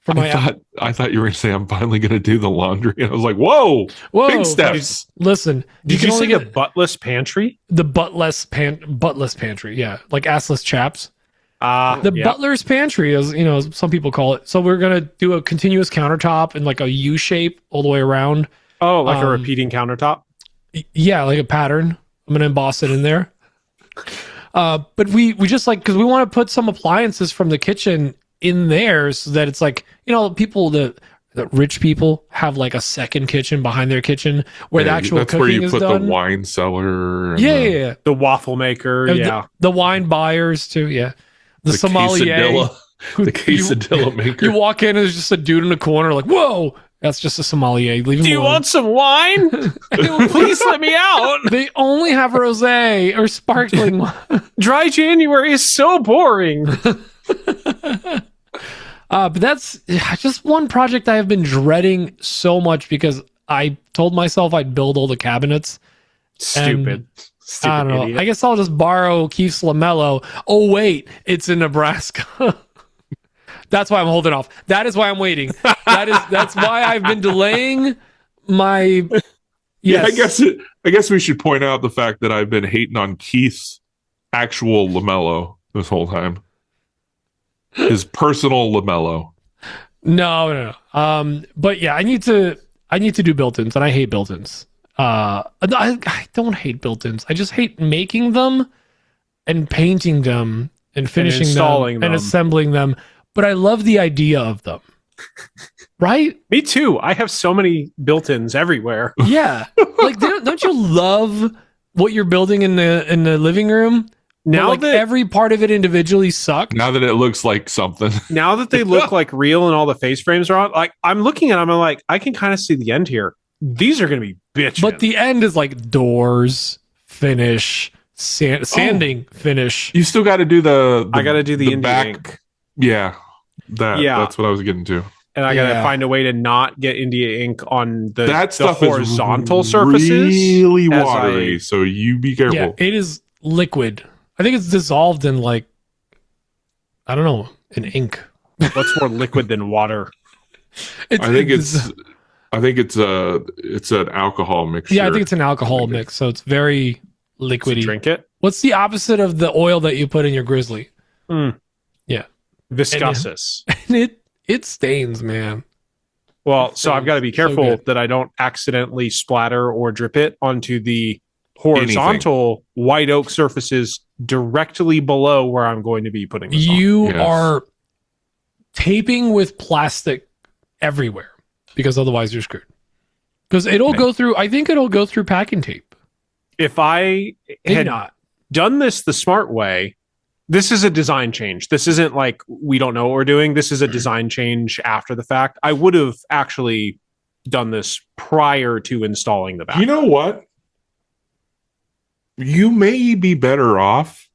I thought you were going to say I'm finally going to do the laundry. And I was like, whoa, big steps. Listen, did you say the buttless pantry? The buttless pantry, yeah, like assless chaps. Butler's pantry, as some people call it. So we're gonna do a continuous countertop in a U shape all the way around. Oh, like a repeating countertop. Yeah, like a pattern. I'm gonna emboss it in there. But we just because we want to put some appliances from the kitchen in there so that it's people the rich people have a second kitchen behind their kitchen where the actual that's cooking where you is put done. the wine cellar. And Yeah. The waffle maker. Yeah. The wine buyers too. Yeah. The sommelier. The quesadilla maker. You walk in and there's just a dude in the corner whoa, that's just a sommelier. Leave him Do you alone. want some wine? Please let me out. They only have rosé or sparkling wine. Dry January is so boring. But that's just one project I have been dreading so much because I told myself I'd build all the cabinets. Stupid I don't know. idiot. I guess I'll just borrow Keith's Lamello. Oh, wait, it's in Nebraska. That's why I'm holding off. That is why I'm waiting. That's why I've been delaying my. Yes. Yeah, I guess we should point out the fact that I've been hating on Keith's actual Lamello this whole time. His personal Lamello. No. But yeah, I need to do built-ins, and I hate built-ins. I don't hate built-ins. I just hate making them and painting them and finishing and installing them and assembling them. But I love the idea of them. Right? Me too. I have so many built-ins everywhere. Yeah. Don't you love what you're building in the living room? Now that every part of it individually sucks. Now that it looks like something. Now that they look real and all the face frames are on, I'm looking at them, I'm I can kind of see the end here. These are going to be bitchin'. But the end is doors, finish, sanding, finish. You still got to do the I got to do the India back. ink. Yeah. That's what I was getting to. And I got to find a way to not get India ink on the stuff horizontal is surfaces. Really watery, so you be careful. Yeah, it is liquid. I think it's dissolved in I don't know, in ink. What's more liquid than water? I think it's an alcohol mixture. Yeah, I think it's an alcohol mix, so it's very liquidy. Drink it. What's the opposite of the oil that you put in your grizzly? Yeah, viscosus. And it stains, man. Well, so I've got to be careful that I don't accidentally splatter or drip it onto the horizontal white oak surfaces directly below where I'm going to be putting this on. You are taping with plastic everywhere because otherwise you're screwed. Because it'll go through, I think it'll go through packing tape. If I had done this the smart way, this is a design change. This isn't we don't know what we're doing. This is a design change after the fact. I would have actually done this prior to installing the back. You know what? You may be better off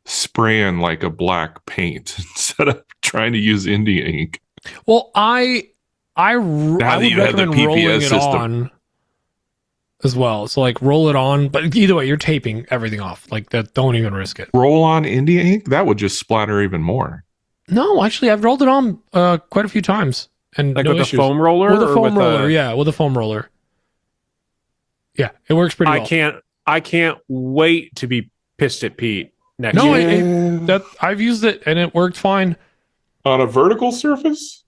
spraying like a black paint instead of trying to use India ink. Well, I would you have the recommend PPS rolling it system. on as well. So like roll it on, but either way, you're taping everything off. Like that, don't even risk it. Roll on India ink? That would just splatter even more. No, actually, I've rolled it on quite a few times, and Like no with issues. a foam roller? With a or foam with roller, yeah, with a foam roller. Yeah, it works pretty well. I can't wait to be pissed at Pete next No, year. I've used it and it worked fine On a vertical surface?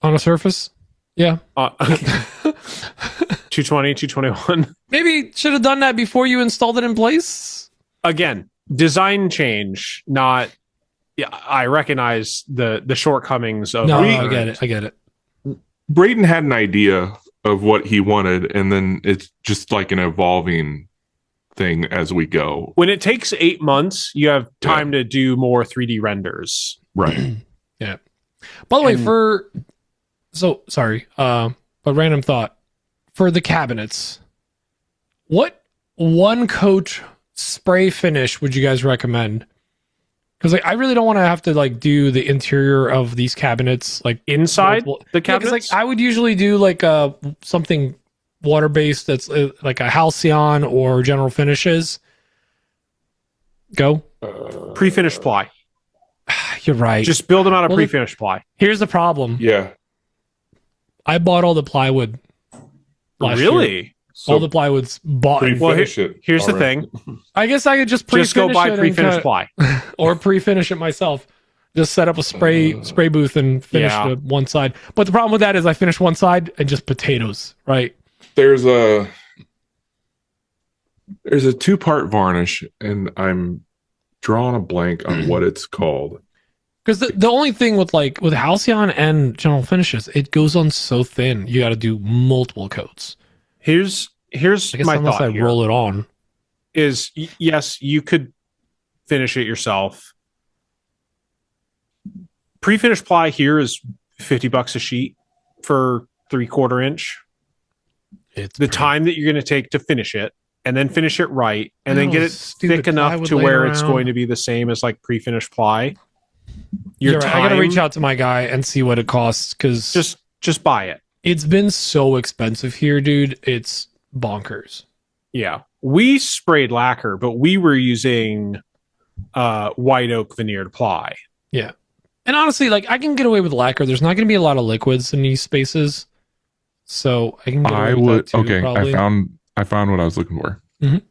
on a surface. Yeah, 220, 221. maybe should have done that before you installed it in place. Again, design change, not. Yeah, I recognize the shortcomings of. No, I get it. Braden had an idea of what he wanted, and then it's just like an evolving thing as we go. When it takes 8 months, you have time to do more 3D renders. Right. Yeah. By the way, but random thought for the cabinets, what one coat spray finish would you guys recommend? Because like I really don't want to have to like do the interior of these cabinets like Inside the Yeah, 'cause, cabinets? like I would usually do like something water based that's like a Halcyon or General Finishes. Go. Pre-finished ply. You're right. Just build them out of Well, pre-finished ply. Here's the problem. Yeah. I bought all the plywood last year. Really? All the plywood's bought. Pre-finish it. Here's the already. thing. I guess I could just pre-finish Just go buy it pre-finished and ply. or pre-finish it myself. Just set up a spray booth and finish Yeah. one side. But the problem with that is I finish one side and just potatoes, right? There's a 2-part varnish, and I'm drawing a blank on what it's called. Because the only thing with Halcyon and General Finishes, it goes on so thin. You got to do multiple coats. Here's I guess my unless thought I here. roll it on. Is yes, you could finish it yourself. Pre-finished ply here is $50 a sheet for 3/4 inch. It's The time that you're going to take to finish it, and then finish it right, and then Oh, get it stupid thick enough plywood to laying where it's around. going to be the same as like pre-finished ply. You're right. I got to reach out to my guy and see what it costs because just buy it. it's been so expensive here, dude. It's bonkers. Yeah, we sprayed lacquer, but we were using white oak veneered ply. Yeah. And honestly, like I can get away with lacquer. There's not going to be a lot of liquids in these spaces. So I can get away I with would. that too, Okay, probably. I found what I was looking for. Mhm.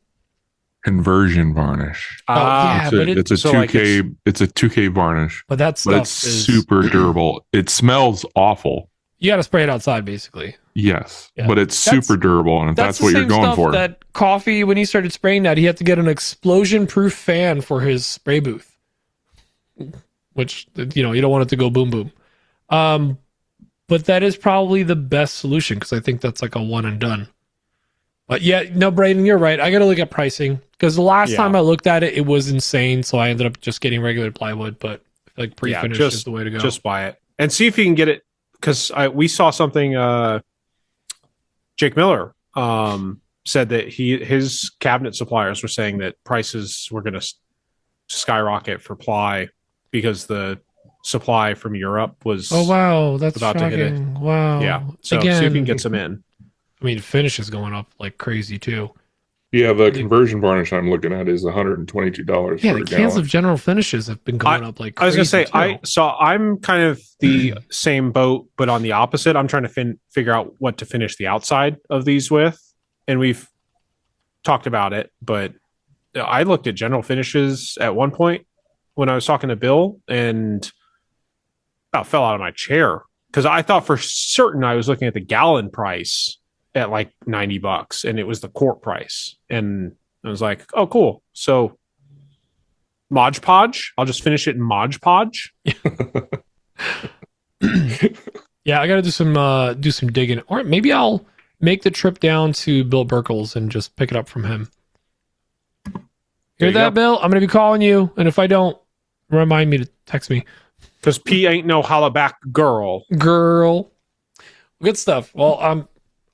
Conversion varnish. yeah, but It's a so 2K. It's a 2K varnish, But that but stuff it's is super durable. It smells awful. You got to spray it outside, basically. Yes, Yeah. but it's That's- super durable, and if that's the what you're same going stuff for, That Coffee, when he started spraying that, he had to get an explosion-proof fan for his spray booth, which you don't want it to go boom boom. But that is probably the best solution because I think that's like a one and done. But yeah, no, Braden, you're right. I got to look at pricing because the last time I looked at it, it was insane. So I ended up just getting regular plywood, but I feel like pre-finish is the way to go. Just buy it and see if you can get it. Because we saw something. Jake Miller said that his cabinet suppliers were saying that prices were going to skyrocket for ply because the supply from Europe was. Oh wow, that's about to hit it. shocking. Wow. Yeah. So Again, see if you can get some in. I mean, finish is going up like crazy too. yeah, the conversion varnish I'm looking at is $122. Yeah, for the a cans gallon. of General Finishes have been going up like I was crazy. going to say, I'm kind of the same boat, but on the opposite. I'm trying to figure out what to finish the outside of these with. And we've talked about it, but I looked at General Finishes at one point when I was talking to Bill and I fell out of my chair because I thought for certain I was looking at the gallon price at like $90 and it was the quart price. And I was like, oh, cool. So Mod Podge, I'll just finish it in Mod Podge. Yeah, I got to do some digging, or maybe I'll make the trip down to Bill Burkles and just pick it up from him. Hear you that, go. Bill? I'm gonna be calling you, and if I don't, remind me to text me, Because P ain't no holla back girl. girl. Good stuff. Well,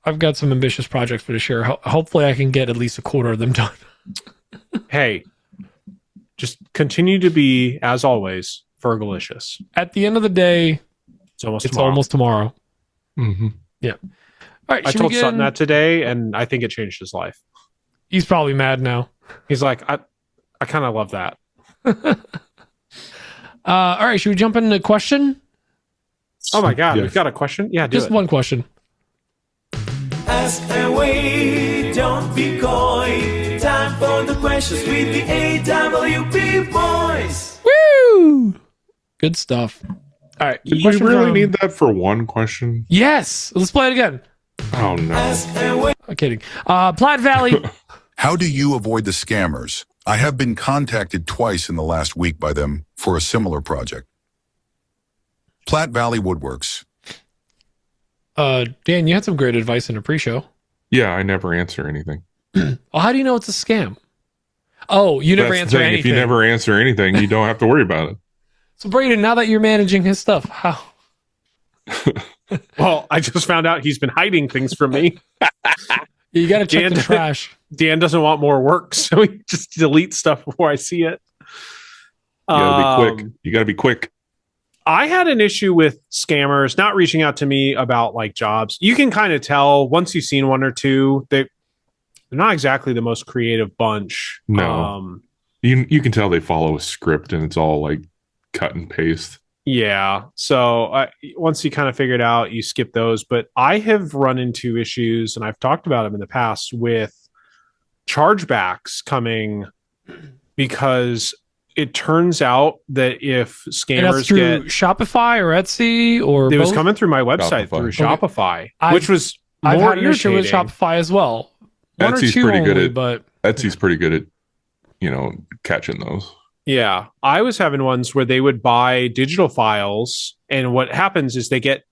I've got some ambitious projects for this year. Hopefully I can get at least a quarter of them done. Hey, just continue to be, as always, Fergalicious. At the end of the day, It's almost it's tomorrow. almost tomorrow. Mm-hmm. Yeah. All right. I should told we get Sutton in? that today, and I think it changed his life. He's probably mad now. He's like, I kind of love that. All right. Should we jump into the question? Oh my God, Yeah. we've got a question? Yeah, do Just it. one question. Ask away, don't be coy. Time for the questions with the AWP boys. Woo! Good stuff. All right. Did we question really from- need that for one question? Yes. Let's play it again. Oh no. Ask away. I'm kidding. Platte Valley. How do you avoid the scammers? I have been contacted twice in the last week by them for a similar project. Platte Valley Woodworks. Dan, you had some great advice in a pre-show. Yeah, I never answer anything. Well, how do you know it's a scam? Oh, you never That's the answer thing. anything. If you never answer anything, you don't have to worry about it. So, Braden, now that you're managing his stuff, how? Well, I just found out he's been hiding things from me. You got to check Dan- the trash. Dan doesn't want more work, so he just deletes stuff before I see it. You gotta be quick. You gotta be quick. I had an issue with scammers not reaching out to me about like jobs. You can kind of tell once you've seen one or two, they're not exactly the most creative bunch. No. You can tell they follow a script and it's all like cut and paste. Yeah. So once you kind of figure it out, you skip those. But I have run into issues, and I've talked about them in the past, with chargebacks coming because it turns out that if And that's scammers through get Shopify or Etsy or it was both? coming through my website Shopify. through Okay. Shopify, I've- which was I've more had an issue with irritating. Shopify as well. One Etsy's or two pretty only, good at- but Etsy's pretty good at, catching those. Yeah, I was having ones where they would buy digital files, and what happens is they get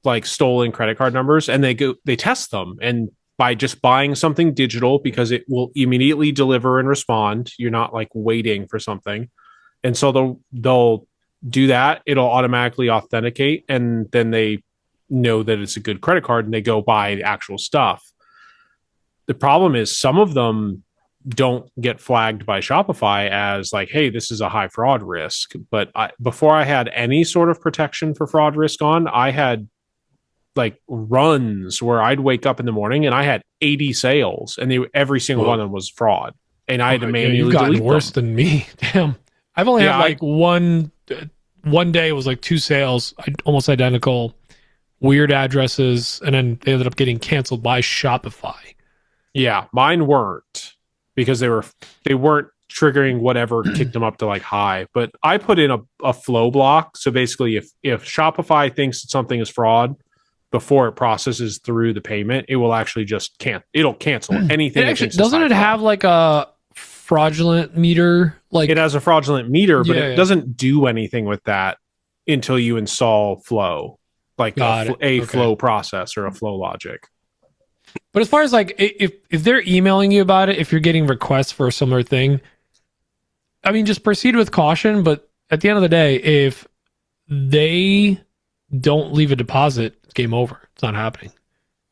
like stolen credit card numbers, and they test them, and by just buying something digital because it will immediately deliver and respond, you're not like waiting for something, and so they'll do that. It'll automatically authenticate, and then they know that it's a good credit card, and they go buy the actual stuff. The problem is some of them don't get flagged by Shopify as like, hey, this is a high fraud risk. But before I had any sort of protection for fraud risk on, I had like runs where I'd wake up in the morning and I had 80 sales, and every single one of them was fraud, and I had to manually you've gotten delete worse them. than me. Damn, I've only Yeah, had like one day. It was like 2 sales, almost identical, weird addresses, and then they ended up getting canceled by Shopify. Yeah, mine weren't, because they weren't triggering whatever kicked them up to like high. But I put in a flow block. So basically, if Shopify thinks that something is fraud before it processes through the payment, it will actually just it'll cancel anything. It actually doesn't it have like a fraudulent meter? Like It has a fraudulent meter, but Yeah, it yeah. doesn't do anything with that until you install Flow, like Got a it. Okay. Flow process or a Flow logic. But as far as like if they're emailing you about it, if you're getting requests for a similar thing, I mean, just proceed with caution. But at the end of the day, if they don't leave a deposit, it's game over. It's not happening.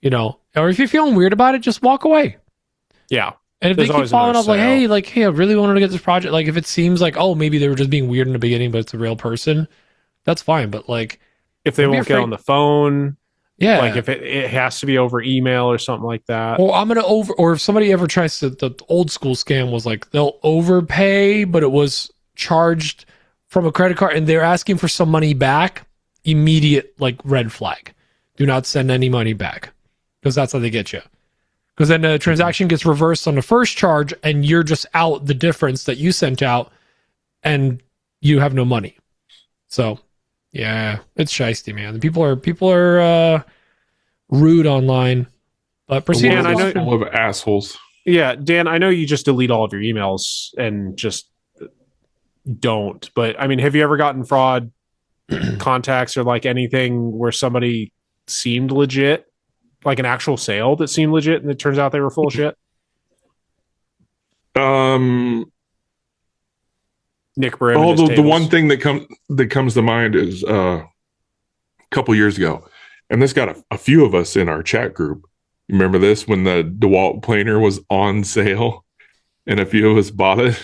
Or if you're feeling weird about it, just walk away. Yeah. And if There's they keep always following another up sale. like, hey, I really wanted to get this project. Like if it seems like, oh, maybe they were just being weird in the beginning, but it's a real person, that's fine. But like, If they Don't be won't get afraid. on the phone, yeah, like if it has to be over email or something like that. or or if somebody ever tries to, the old school scam was like they'll overpay, but it was charged from a credit card and they're asking for some money back. Immediate like red flag. Do not send any money back, because that's how they get you. Because then the transaction gets reversed on the first charge and you're just out the difference that you sent out and you have no money. So yeah, it's shiesty, man. People are rude online. But proceed. Dan, I know- Full of assholes. Yeah, Dan, I know you just delete all of your emails and just don't. But I mean, have you ever gotten fraud contacts or like anything where somebody seemed legit, like an actual sale that seemed legit, and it turns out they were full of shit? Nick Brim. The one thing that comes to mind is a couple years ago, And this got a few of us in our chat group. You remember this when the DeWalt planer was on sale and a few of us bought it?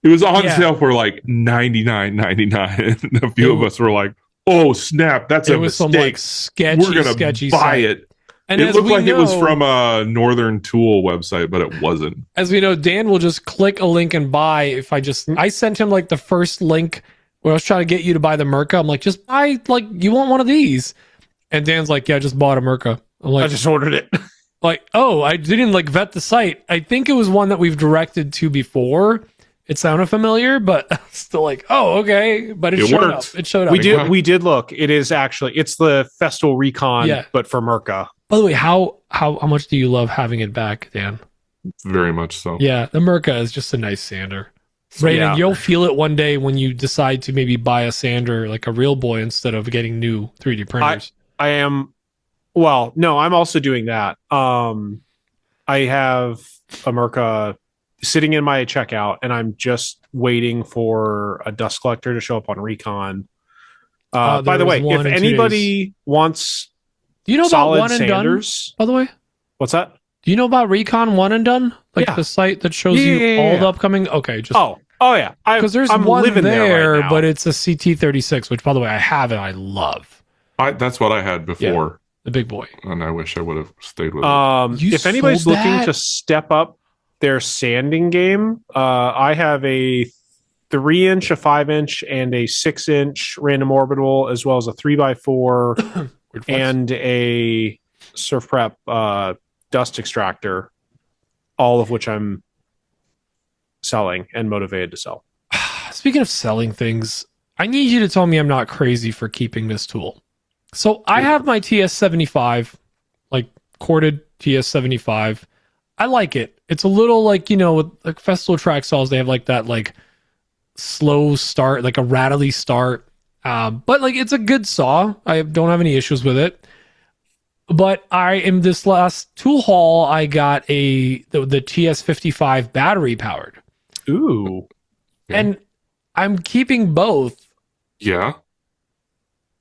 It was on sale for like $99.99. And a few of us were like, oh, snap, that's a was mistake. some like sketchy, We're going to buy site. it. And it looked like it was from a Northern Tool website, but it wasn't. As we know, Dan will just click a link and buy. I sent him like the first link where I was trying to get you to buy the Merca. I'm like, just buy, like, you want one of these? And Dan's like, yeah, I just bought a Merca. I'm like, I just ordered it. Like, oh, I didn't like vet the site. I think it was one that we've directed to before. It sounded familiar, but still like, oh, okay. But it showed worked. up. It showed up. We did look. It is actually, it's the Festool Recon, but for Merca. By the way, how much do you love having it back, Dan? Very much so. Yeah, the Merca is just a nice sander. Braden, you'll feel it one day when you decide to maybe buy a sander, like a real boy, instead of getting new 3D printers. I am, well, no, I'm also doing that. I have a Merca sitting in my checkout, and I'm just waiting for a dust collector to show up on Recon. By the way, if anybody wants... Do you know about One and sanders, Done, by the way? What's that? Do you know about Recon One and Done? Like the site that shows you all the upcoming... Okay, just... Oh yeah. Because there's I'm one living there, right but it's a CT36, which, by the way, I have and I love. That's what I had before. The big boy. And I wish I would have stayed with it. You if anybody's sold looking that? to step up their sanding game, I have a 3-inch, a 5-inch, and a 6-inch random orbital, as well as a 3x4 and a Surf Prep dust extractor, all of which I'm selling and motivated to sell. Speaking of selling things, I need you to tell me I'm not crazy for keeping this tool. So I have my TS75, like corded TS75. I like it. It's a little like, with like Festool track saws, they have like that like slow start, like a rattly start. But like it's a good saw. I don't have any issues with it. But in this last tool haul, I got the TS55 battery powered. Ooh. And I'm keeping both. Yeah.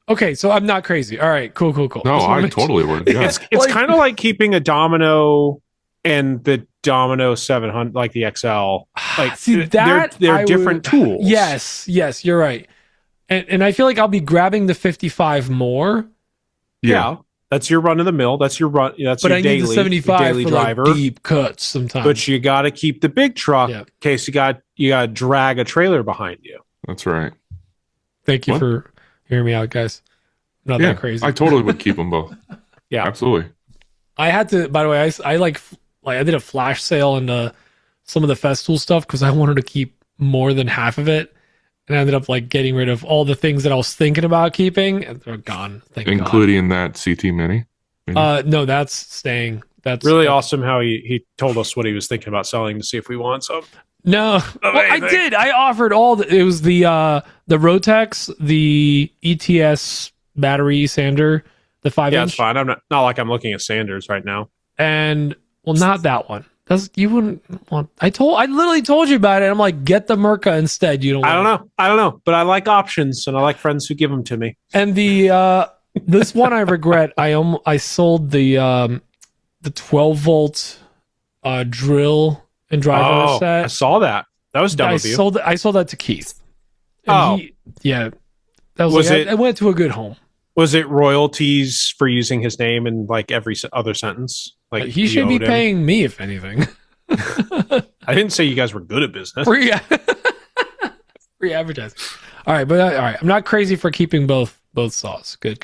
Okay, so I'm not crazy. All right, cool. No, I totally would. Yeah. It's kind of like keeping a Domino and the Domino 700, like the XL. Like, see, that they're different tools. Yes, you're right. And I feel like I'll be grabbing the 55 more. Yeah. That's your run of the mill. That's your run. That's but your I daily, need the 75 daily for driver. Like deep cuts sometimes. But you got to keep the big truck in case you got to drag a trailer behind you. That's right. Thank you for hearing me out, guys. Not that crazy. I totally would keep them both. Yeah, absolutely. I had to. By the way, I did a flash sale on some of the Festool stuff because I wanted to keep more than half of it, and I ended up like getting rid of all the things that I was thinking about keeping, and they're gone. Including that CT Mini. No, that's staying. That's really awesome how he told us what he was thinking about selling to see if we want some. No, well, I did. I offered it was the Rotex, the ETS battery sander, the 5-inch. Yeah, it's fine. I'm not like I'm looking at sanders right now. And not that one. You wouldn't want. I literally told you about it. I'm like, get the Merca instead. You don't. I don't know, but I like options, and I like friends who give them to me. And the this one I regret. I sold the 12 volt drill and driver set. I saw that. That was dumb of you. I sold that to Keith. And that was like, I went to a good home. Was it royalties for using his name in like every other sentence? Like he should be paying me, if anything. I didn't say you guys were good at business. Free advertising. All right, but all right. I'm not crazy for keeping both saws. Good.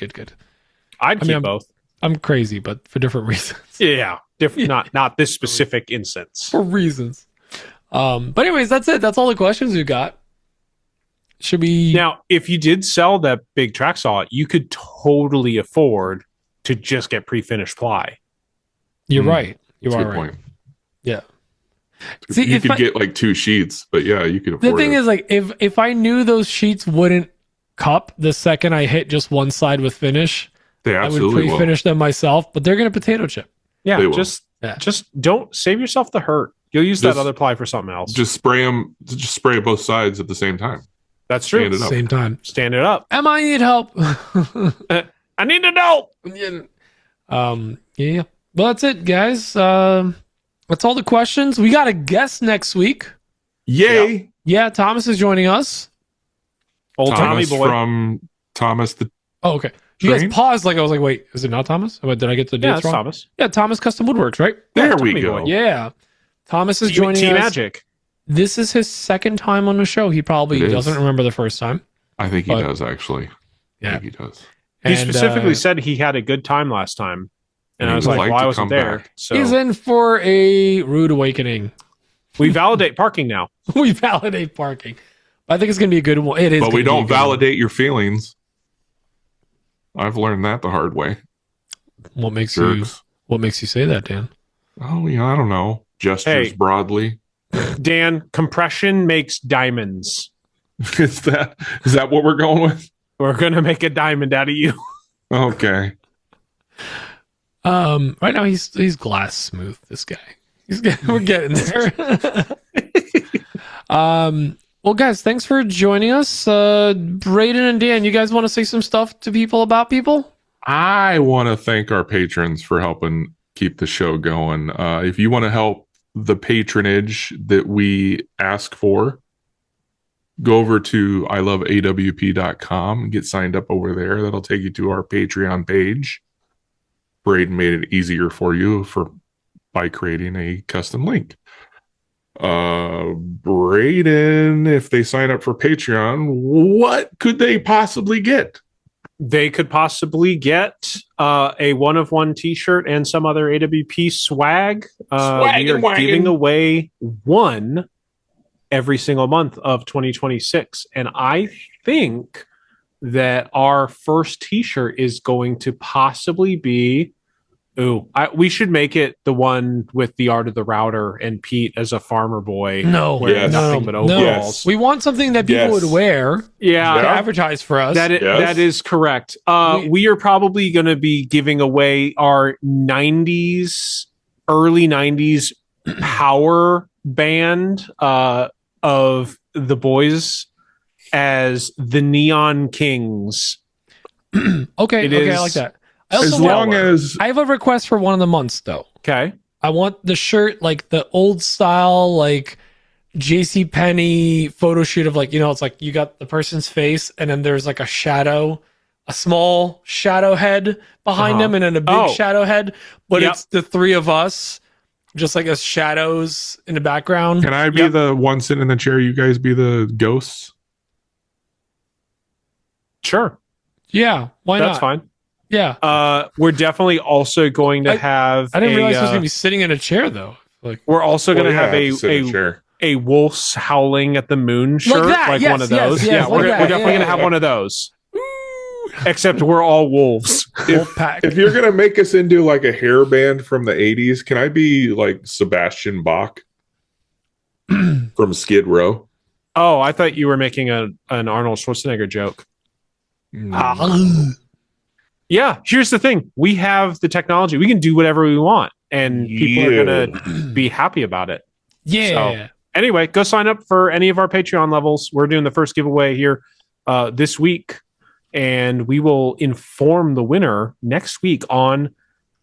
I'd keep both. I'm crazy, but for different reasons. Yeah, different. Not this specific instance. For reasons. But anyways, that's it. That's all the questions we've got. Should we now? If you did sell that big track saw, you could totally afford to just get pre-finished ply. You're right. You That's are a good right. point. Yeah. See, you could get like 2 sheets, but yeah, you could afford the thing it. is, like, if I knew those sheets wouldn't cup the second I hit just one side with finish, they I would absolutely pre-finish them myself. But they're gonna potato chip. Yeah, just don't save yourself the hurt. You'll use that other ply for something else. Just spray both sides at the same time. That's true. Stand it up. Same time. Stand it up. I need help. I need to know. Yeah. Well, that's it, guys. That's all the questions. We got a guest next week. Yay! Yeah, Thomas is joining us. Old Thomas Tommy boy. from Thomas the Oh, okay. You guys Train? paused like I was like, wait, is it not Thomas? Did I get the Yeah, dates it's wrong? Thomas. Yeah, Thomas Custom Woodworks, right? There we Tommy go. boy. Yeah. Thomas is Team joining us. Magic. This is his second time on the show. He probably It is. doesn't remember the first time. I think he But- does actually. Yeah. I think he does. He And, specifically said he had a good time last time. And I was He'd like, like well, to I wasn't come there. back. So he's in for a rude awakening. we validate parking now. We validate parking. I think it's going to be a good one. It is. But we gonna be a don't good one. validate your feelings. I've learned that the hard way. What makes Jerks. you say that, Dan? Oh, yeah, I don't know. Gestures Hey. broadly. Dan, compression makes diamonds. Is that what we're going with? We're going to make a diamond out of you. Okay. Right now he's glass smooth. This guy. We're getting there. Well, guys, thanks for joining us. Braden and Dan, you guys want to say some stuff to people about people? I want to thank our patrons for helping keep the show going. If you want to help the patronage that we ask for, go over to iloveawp.com and get signed up over there. That'll take you to our Patreon page. Braden made it easier for you by creating a custom link. Braden, if they sign up for Patreon, what could they possibly get? They could possibly get a one-of-one t-shirt and some other AWP swag. We are giving away one every single month of 2026. And I think that our first t-shirt is going to possibly be we should make it the one with the art of the router and Pete as a farmer boy. No, wearing nothing but overalls. We want something that people would wear Yeah. to advertise for us. That is correct. We are probably going to be giving away our early 90s power band of the boys as the Neon Kings. Okay, It I is- like that. As long as I have a request for one of the months, though. Okay. I want the shirt like the old style, like JC Penney photo shoot of it's like you got the person's face and then there's like a small shadow head behind them and then a big shadow head, but it's the three of us just like as shadows in the background. can I be the one sitting in the chair? You guys be the ghosts? Sure. Yeah, why not? That's fine. Yeah. We're definitely also going to have I didn't realize I was going to be sitting in a chair though. Like we're also going to have chair. a wolf's howling at the moon shirt, that, yes, one of those. yes, we're like that, definitely yeah, going to have yeah. one of those. Except we're all wolves. wolf pack. If you're gonna make us into like a hair band from the 80s, can I be like Sebastian Bach from Skid Row? Oh, I thought you were making an Arnold Schwarzenegger joke. Yeah, here's the thing. We have the technology. We can do whatever we want, and people are going to be happy about it. Yeah. So, anyway, go sign up for any of our Patreon levels. We're doing the first giveaway here this week, and we will inform the winner next week on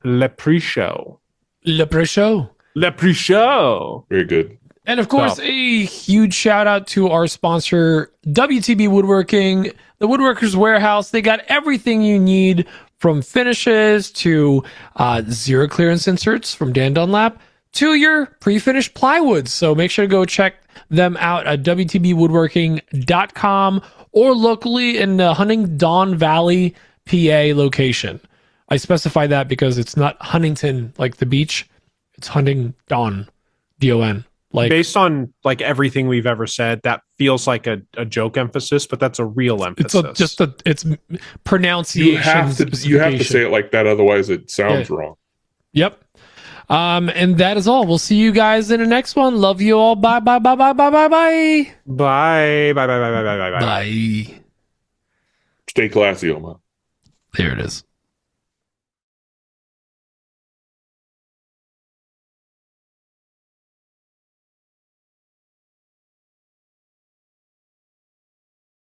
Le Pre-Show. Le Pre-Show. Le Pre-Show. Very good. And of course, a huge shout out to our sponsor, WTB Woodworking, the Woodworkers Warehouse. They got everything you need from finishes to zero clearance inserts from Dan Dunlap to your pre-finished plywoods. So make sure to go check them out at WTBwoodworking.com or locally in the Huntingdon Valley PA location. I specify that because it's not Huntington like the beach. It's Huntingdon, D-O-N. Like based on like everything we've ever said, that feels like a joke emphasis, but that's a real emphasis. It's pronunciation. You have to say it like that, otherwise it sounds wrong. Yep. And that is all. We'll see you guys in the next one. Love you all. Bye bye bye bye bye bye bye. Bye bye bye bye bye bye bye. Bye. Stay classy, Oma. There it is.